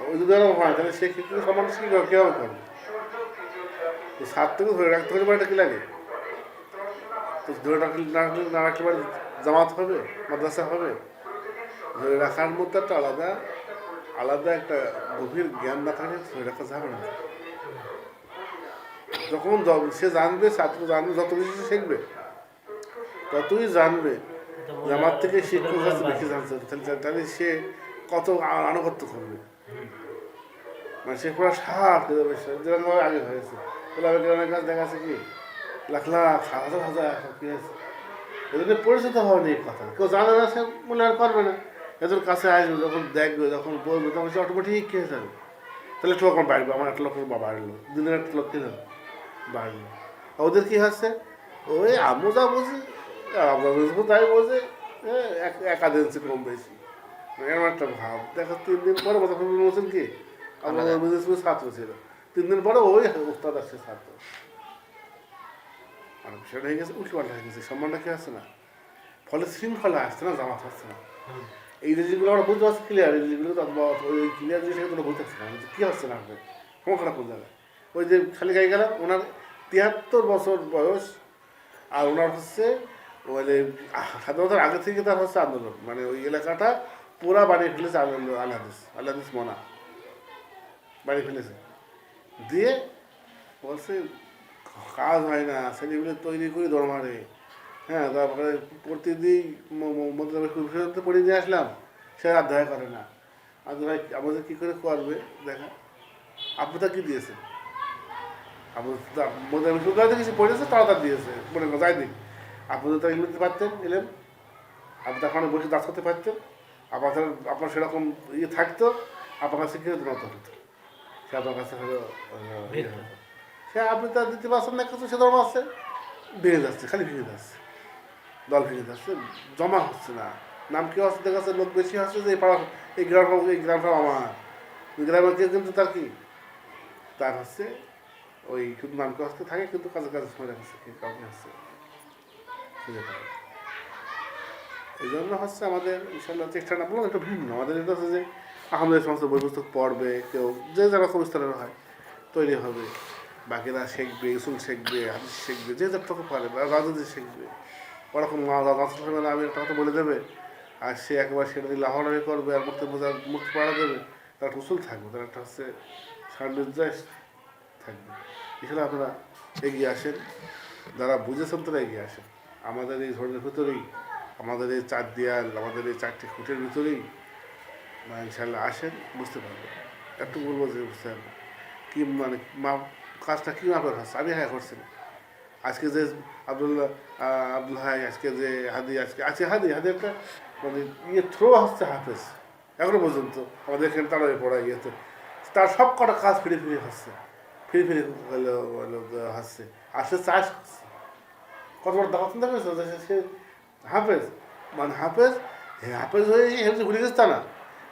ওই যদি এরকম হয় তাহলে সে শিক্ষক সমান শিক্ষক কীভাবে করবে? তো ছাত্রকে ধরে রাখতে হলে বাড়িটা কী লাগে? তো ধরে না রাখলে বাড়ি জামাত হবে, মাদ্রাসা হবে? ধরে রাখার মধ্যে একটা আলাদা একটা গভীর জ্ঞান না থাকলে ধরে রাখা যাবে না। যখন সে জানবে, ছাত্র জানবে, যত বেশি শিখবে ততই জানবে যে আমার থেকে শিক্ষক কাছে বেশি জানছে, তাহলে সে কত আনুগত্য করবে। মানে সে পুরো সাপ যেরকম আগে হয়েছে গ্রামের কাছে দেখা যাচ্ছে কি লাখ লাখ হাজার হাজার সব কি আছে, এদের পরিচিত হওয়া নেই কথা, কেউ জানে না সে মনে আর করবে না। এদের কাছে আসবে, যখন দেখবে, যখন বলবে, তখন সে অটোমেটিক খেয়ে যাবে। তাহলে একটু রকম বাড়বে, আমার একটা লোক বাড়লো, দিনের একটা লোক খেয়ে যাবে বাড়লো। ওদের কী হচ্ছে, ওই আমু যা বুঝি আমরা বুঝবো তাই বোঝে, হ্যাঁ একাডেন্সি কম বেশি এরকম একটা ভাব। দেখা 3 দিন পরে বলছেন কি আমার ছাত্র ছিল, 3 দিন পরে ওই উস্তাদ আসছে ছাত্র, মানে বিষয়টা হয়ে গেছে উল্টোপাল্টা হয়ে গেছে, সম্মানটা কি আসছে না, ফলে শৃঙ্খলা আসছে না, জামাত হচ্ছে না। এই জিনিসগুলো আমরা বুঝতে পারছি ক্লিয়ার, এই জিনিসগুলো ওই ক্লিয়ার জিনিসটা তোমরা বলতে পারছি না কী হচ্ছে না আপনার সমস্যাটা কোন জায়গায়। ওই যে খালি গায়ে গেলাম, ওনার 73 বছর বয়স, আর ওনার হচ্ছে মানে স্বাধীনতার আগে থেকে তার হচ্ছে আন্দোলন, মানে ওই এলাকাটা পুরা বানিয়ে ফেলেছে আল্লাদিস মনা বানিয়ে ফেলেছে, দিয়ে বলছে কাজ হয় না, ছেলেগুলো তৈরি করে দৌড় মারে। হ্যাঁ, তারপরে প্রতিদিন মধ্যে পড়ে নিয়ে আসলাম, সে অধ্যায় করে না। আর ভাই আমাদের কী করে করবে দেখা, আপনি তা কী দিয়েছেন, আপনার কিছু পড়েছে তাড়াতাড়ি দিয়েছে মনে যাই দিন, আপনি তো এমনিতে পারতেন এলেন, আপনি তখন বসে দাস করতে পারতেন, আপনার সেরকম ইয়ে থাকতো, আপনার কাছে কী হতো না হতো। সে আপনার কাছে হলো ভিড়। সে আপনি তার দিতে পারছেন না কিছু, সে ধর্ম আছে ভেঙে যাচ্ছে, খালি ভেঙে যাচ্ছে, দল ভেঙে যাচ্ছে, জমা হচ্ছে না। নাম কি হচ্ছে, দেখা যাচ্ছে লোক বেশি হচ্ছে যে এই পাড়া, এই গ্রামটা আমার, ওই গ্রামের কেউ কিন্তু তার কি, তার হচ্ছে ওই শুধু নামকে হচ্ছে থাকে, কিন্তু কাজে কাজে সময় রাখছে কাউকে হচ্ছে খুঁজে পায়। এই জন্য হচ্ছে আমাদের ইনশাল্লাহ চেষ্টাটা বললাম একটু ভিন্ন। আমাদের এটা হচ্ছে যে আমাদের সমস্ত বই পুস্তক পড়বে, কেউ যে যারা স্তরের হয় তৈরি হবে, বাকিরা শিখবে, ইসুল শিখবে, হাদিস শিখবে, যে যারটুকু পারে, বা রাজনীতি শিখবে। ওরকম আমি একটা কথা বলে দেবে, আর সে একবার সেটা দিয়ে লাহড়াই করবে, আর মূর্তি পড়া দেবে, তার একটা উসুল থাকবে, তার একটা হচ্ছে সান্নির্যাস থাকবে। এখানে আপনারা এগিয়ে আসেন, যারা বুঝেছেন তারা এগিয়ে আসেন। আমাদের এই ধরনের ভিতরেই, আমাদের এই চার দেয়াল, আমাদের এই চারটি খুঁটের ভিতরেই ইনশাল্লাহ আসেন, বুঝতে পারবেন। একটু বলবো যে বুঝতে পারবেন কী মানে কাজটা কী মাপের হচ্ছে। আমি হ্যাঁ করছি না আজকে যে আব্দুল হাই, আজকে যে হাদি, আজকে হাদি একটা মানে থ্রো হচ্ছে হাফেজ এখনো পর্যন্ত আমাদের এখানে তারা পড়া ইয়েতে, তার সব কটা কাজ ফিরে ফিরে হচ্ছে, ফিরে ফিরে হচ্ছে, আসলে চাষ হচ্ছে। কত বড় দাওয়াত চিন্তা করেছে সে হাফেজ, মানে হাফেজ হয়ে হেমসে ঘুরে গেছে তা না,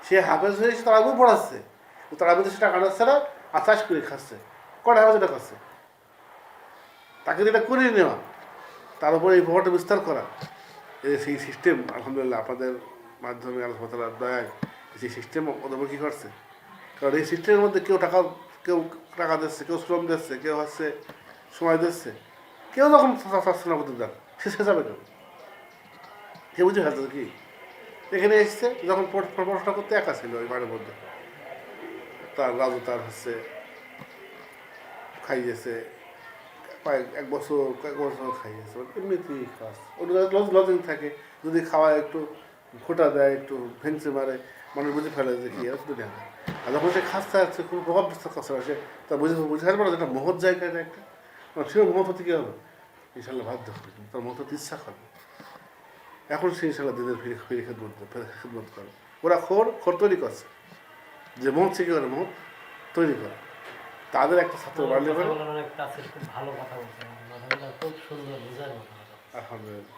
সে হাফেজ হয়ে তার আগেও পড়াচ্ছে, তার আগে সেটা কাটাচ্ছে না, আর চাষ করে খাচ্ছে। কটা হাফেজ এটা খাচ্ছে, তাকে যেটা করিয়ে নেওয়া, তার উপরে এই প্রভাবটা বিস্তার করা, সেই সিস্টেম আলহামদুলিল্লাহ আপনাদের মাধ্যমে আল্লাহ দয়ায় সেই সিস্টেম অদমুখী করছে। কারণ এই সিস্টেমের মধ্যে কেউ টাকা দিচ্ছে, কেউ শ্রম দিচ্ছে, কেউ হচ্ছে সময় দিচ্ছে, কেউ যখন না করতে যান সে যাবে কেউ, সে বুঝে ফেলতে কি এখানে এসছে যখন পড়াশোনা করতে একা ছিল ওই বাড়ির মধ্যে, তার রাজু তার হচ্ছে খাইয়েছে কয়েক বছর খাইয়েছে, এমনিতেই কাজ লজিং থাকে, যদি খাওয়ায় একটু ফোটা দেয়, একটু ভেঙচে মারে, মানুষ বুঝে ফেলে যে কি আর দুনিয়া। আর যখন সে খাচ্ছে আসছে খুব প্রভাব বিস্তার করছে, সে তা বুঝে আসবে না যেটা মহৎ জায়গাটা একটা, সেও মহৎ হতে কী হবে, ইনশাল্লাহ বাধ্য হবে, তার মহৎ হতে ইচ্ছা করবে। এখন সে ইনশাল্লাহ দিনের ফিরে খেদমত করে। ওরা খোর তৈরি করছে, যে মহৎ সে কী করে, মহৎ তৈরি করে। তাদের একটা ছাত্র বাড়লে পারে, খুব ভালো কথা বলছেন, কথাগুলো খুব সুন্দর বোঝার মতো আলহামদুলিল্লাহ।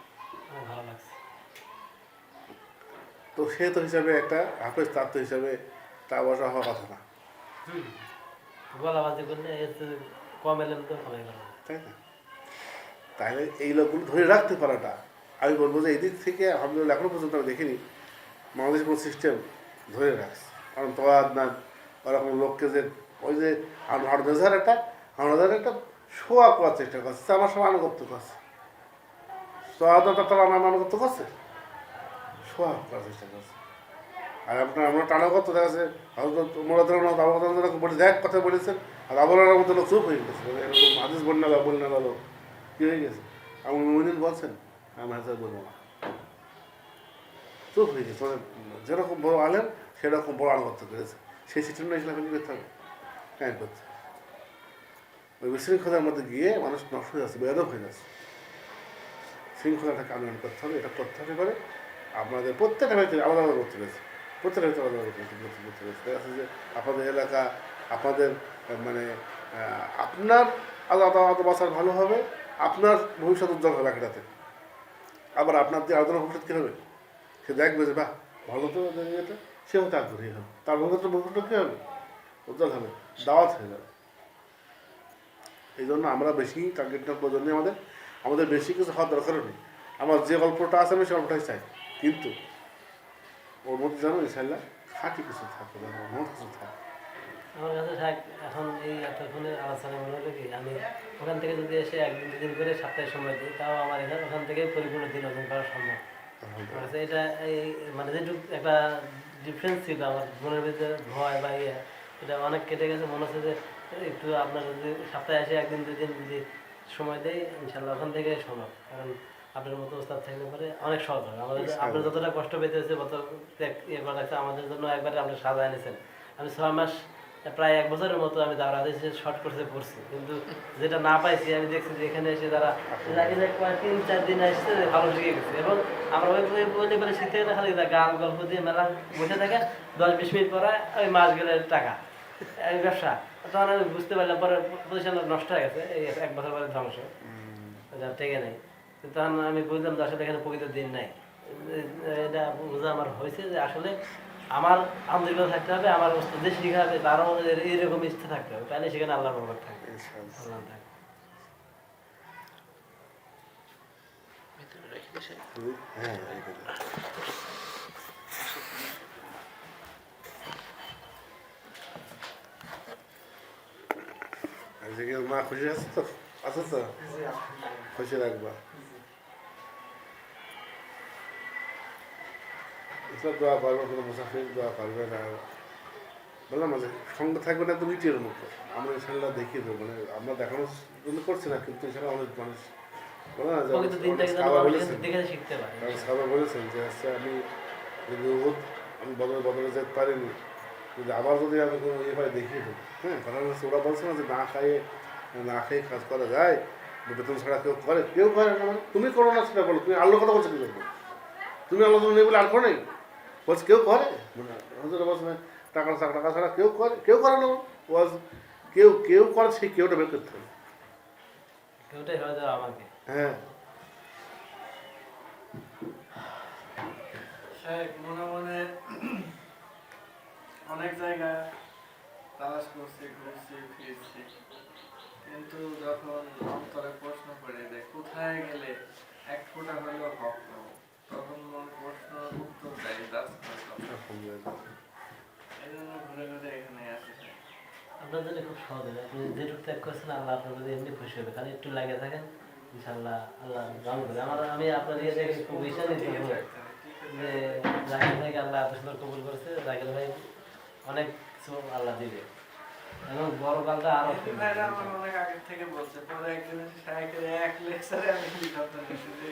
ভালো লাগছে। তো সে তো হিসাবে একটা হাফেজ, তার তো হিসাবে তা বসা হওয়ার কথা না, গলাবাজি করলে কম এলেন তো কমে গেল, তাই না? তাহলে এই লোকগুলো ধরে রাখতে পারাটা, আমি বলবো যে এই দিক থেকে আলহামদুলিল্লাহ এখনো পর্যন্ত আমি দেখিনি বাংলাদেশের কোনো সিস্টেম ধরে রাখছে। কারণ তোয়াদ না ওরকম লোককে যে ওই যে একটা শোয়া করার চেষ্টা করছে, আমার সব আনুগত্য করছে, তোয়াদটা তারা আনুগত্য করছে, শোয়া করার চেষ্টা করছে। আর আমরা টানা করতে দেখা যাচ্ছে বলে দেখ কথা বলেছেন, আর আবহাওয়ার মধ্যে লোক চুপ হয়ে গেছে, এরকম আদেশ বন্যা গেলো কী হয়ে গেছে, আমার মহিদিন বলছেন আমি হাজার বলবো না, চুপ হয়ে গেছে। মানে যেরকম বড় আলেন সেরকম বড় আনুগত্য করেছে, সেই সিস্টেমটা ইসলামে কী করতে হবে, কায়েম করতে হবে। ওই বিশৃঙ্খলার মধ্যে গিয়ে মানুষ নষ্ট হয়ে যাচ্ছে, বেয়াদব হয়ে যাচ্ছে। শৃঙ্খলাটাকে আনয়ন করতে হবে, এটা করতে হবে করে আপনাদের প্রত্যেকটা ক্ষেত্রে আলাদা আলাদা করতে পেরেছে, প্রত্যেকটা ক্ষেত্রে আলাদা আলাদা করতে পেরেছে। দেখা যাচ্ছে যে আপনাদের এলাকা, আপনাদের মানে আপনার আলাদা আলাদা বাসার ভালো হবে, আপনার ভবিষ্যৎ উজ্জ্বল হবে এলাকাটাতে। আবার আপনার যে আলাদা ভবিষ্যৎ কী হবে, সে দেখবে যে বাহ ভালো তো এটা, সেও তার আগ্রহী হবে, তার ভবিষ্যৎ কী হবে, উজ্জ্বল হবে, দাওয়াত হয়ে যাবে। এই জন্য আমরা বেশি টার্গেটটা প্রয়োজনে আমাদের বেশি কিছু হওয়ার দরকারও নেই। আমার যে গল্পটা আছে আমি সে গল্পটাই চাই, কিন্তু ওর মধ্যে যেন ইনশাল্লাহ খাঁটি কিছু থাকে, মন কিছু থাকে। আমার কাছে এখন এই এতক্ষণের আলোচনা মনে হলো কি, আমি ওখান থেকে যদি এসে একদিন দুদিন করে সপ্তাহে সময় দিই, তাও আমার ওখান থেকে পরিপূর্ণ দিন অর্জন করা সম্ভব। এটা এই মানে যেটুকু একটা ডিফারেন্স ছিল আমার মনের ভিতরে ভয় বা ইয়ে, এটা অনেক কেটে গেছে। মনে হচ্ছে যে একটু আপনার যদি সপ্তাহে এসে একদিন দুদিন যদি সময় দেয়, ইনশাল্লাহ ওখান থেকে সম্ভব। কারণ আপনার মতো ওস্তাদ থাকলে পরে অনেক সহজ হবে আমাদের। আপনার যতটা কষ্ট পেতে হচ্ছে, কত ইয়ে করা লাগছে আমাদের জন্য, একবারে আপনি সাজা এনেছেন। আমি 6 মাস প্রায় 1 বছরের মতো আমি দাওরা হাদিসে শর্ট কোর্সে পড়ছি, কিন্তু যেটা না পাইছি আমি দেখছি যে এখানে এসে যারা 3-4 দিন আসছে ভালো শিখে গেছে। এবং আমরা ওই বলে শিখতে গেলে খালি গান গল্প দিয়ে মেলা বসে থাকে, 10-20 মিনিট পরে ওই মাস গেলে টাকা এই ব্যবসা তখন আমি বুঝতে পারলাম, পরে প্রতিষ্ঠান নষ্ট হয়ে গেছে, এই 1 বছর পরে ধ্বংস, যার টেকে নেই। তো তখন আমি বুঝলাম যে আসলে এখানে প্রকৃত দিন নাই। এটা বোঝা আমার হয়েছে যে আসলে আমার আন্তরিকতা থাকতে হবে, আমার ওস্তাদ যে শিখাবে তারও এইরকম ইচ্ছা থাকতে হবে, তাহলে সেখানে আল্লাহর রহমত থাকবে। আল্লাহ থাকবে। হ্যাঁ রেখে দে। আজকে মা খুশি আছে তো? আছো তো? খুশি রাখবা। ইসলাম দোয়া করবে, কোনো মুসাফির দোয়া করবে না। বললাম না যে সঙ্গে থাকবে না, তুমি ইটের মতো। আমরা ইনশাল্লাহ দেখিয়ে দেবো, মানে আমরা দেখানোর জন্য করছি না, কিন্তু এছাড়া অনেক মানুষ বলে না যে প্রকৃত দিনটাকে যেন সাহাবা মানুষ বলেছেন, দেখে শিখতে পারে। কারণ সাহাবা বলেছেন যে হচ্ছে আমি যদি উহুদ আমি বদলে বদলে যেতে পারিনি, যদি আবার যদি আমি কোনো ইয়ে পাই দেখিয়ে দেবো। হ্যাঁ, কারণ হচ্ছে ওরা বলছে না যে না খেয়ে কাজ করা যায়, বেতন ছাড়া কেউ করে, কেউ করে না। মানে তুমি করো না সেটা বলো, তুমি আল্লাহর কথা বলছো কি করবো? তুমি আল্লাহ তুমি নেই বলে আর করে নেই বলছে কেউ করে, মানে হজুর বলছে টাকা ছাড়া কেউ করে না। ওয়াজ কেউ কেউ করে, সেই কেউটা বের করতে হবে। কেউটাই হয়ে যাবে আমাকে। হ্যাঁ শেখ মনে মনে অনেক জায়গায় তালাশ করছি, ঘুরছি ফিরছি, কিন্তু যখন অন্তরে প্রশ্ন করে যে কোথায় গেলে 1 ফোঁটা হলেও হক পাবো, তখন মন প্রশ্ন উত্তর দেয় দাস। এই জন্য ঘুরে ঘুরে এখানে আসি। আপনার জন্য খুব সহজ হবে, আপনি যেটুকু ত্যাগ করছেন আল্লাহ আপনার যদি এমনি খুশি হবে, খালি একটু লাগিয়ে থাকেন, ইনশাল্লাহ আল্লাহ রহম করবে। আমি আপনার ইয়ে দেখে খুব বিশ্বাস নিতে ঠিক পারবো আছে, যে জাকির ভাইকে আল্লাহ এত সুন্দর কবুল করেছে, জাকির ভাই অনেক কিছু আল্লাহ দিবে, এবং বড় কালটা আরো এই ভাইরা আমার অনেক আগের থেকে বলছে, পরে একদিন এসে শাইখের এক লেকচারে আমি সিদ্ধান্ত নিয়েছি যে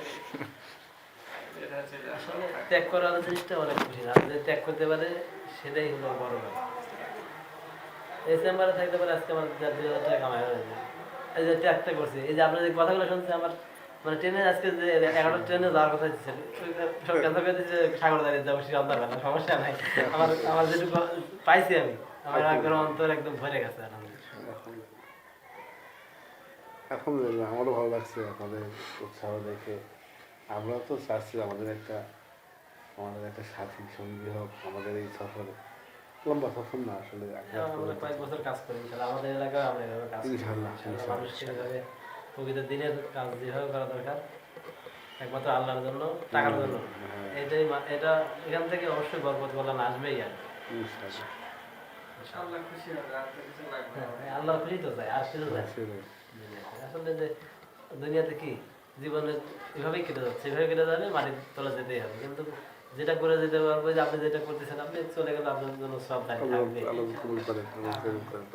এটা ছিল আসলে ত্যাগ করার জিনিসটা অনেক খুশি, আপনি যে ত্যাগ করতে পারে সেটাই হলো বড় কথা। এই চেম্বারে থাকতে পারে আজকে আমার 2,000 টাকা কামাই হয়েছে, এই যে ত্যাগটা করছি, এই যে আপনার যে কথাগুলো শুনছে, আমার মানে ট্রেনে আজকে যে 11টা ট্রেনে যাওয়ার কথা ছিল, সব ক্যান্সেল করে দিচ্ছে, সাগর দাঁড়িয়ে যাবো সন্ধ্যাবেলা, সমস্যা নাই। আমার যেটুকু পাইছি আমি, আমার একবার অন্তর একদম ভরে গেছে আলহামদুলিল্লাহ। আলহামদুলিল্লাহ, আমারও ভালো লাগছে আপনাদের উৎসাহ দেখে। আমরা তো চাচ্ছি আমাদের একটা সাথী সঙ্গী হোক আমাদের এই সফরে। লম্বা সফর না আসলে, আমরা কয়েক বছর কাজ করি ইনশাআল্লাহ, আমাদের এলাকায় আমরা এভাবে কাজ করি ইনশাআল্লাহ, ইনশাআল্লাহ। মানুষকে এভাবে প্রকৃত দিনের কাজ যেভাবে করা দরকার, একমাত্র আল্লাহর জন্য, টাকার জন্য, এটা এখান থেকে অবশ্যই বরকত বলা আসবেই। আর ইনশাআল্লাহ। ইনশাআল্লাহ খুশি হবে, আর তো কিছু লাগবে না। হ্যাঁ, আল্লাহর খুশি তো চাই, আর কিছু চাই আসলে। যে দুনিয়াতে কি জীবনে এভাবেই কেটে যাচ্ছে, এভাবে কেটে যাবে, মাটির তলা যেতেই হবে, কিন্তু যেটা করে যেতে পারবো, যে আপনি যেটা করতেছেন, আপনি চলে গেলে আপনার জন্য সব থাকবে। আল্লাহ কবুল করেন, আল্লাহ কবুল করেন।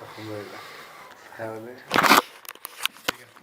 আলহামদুলিল্লাহ। হ্যাঁ, ঠিক আছে।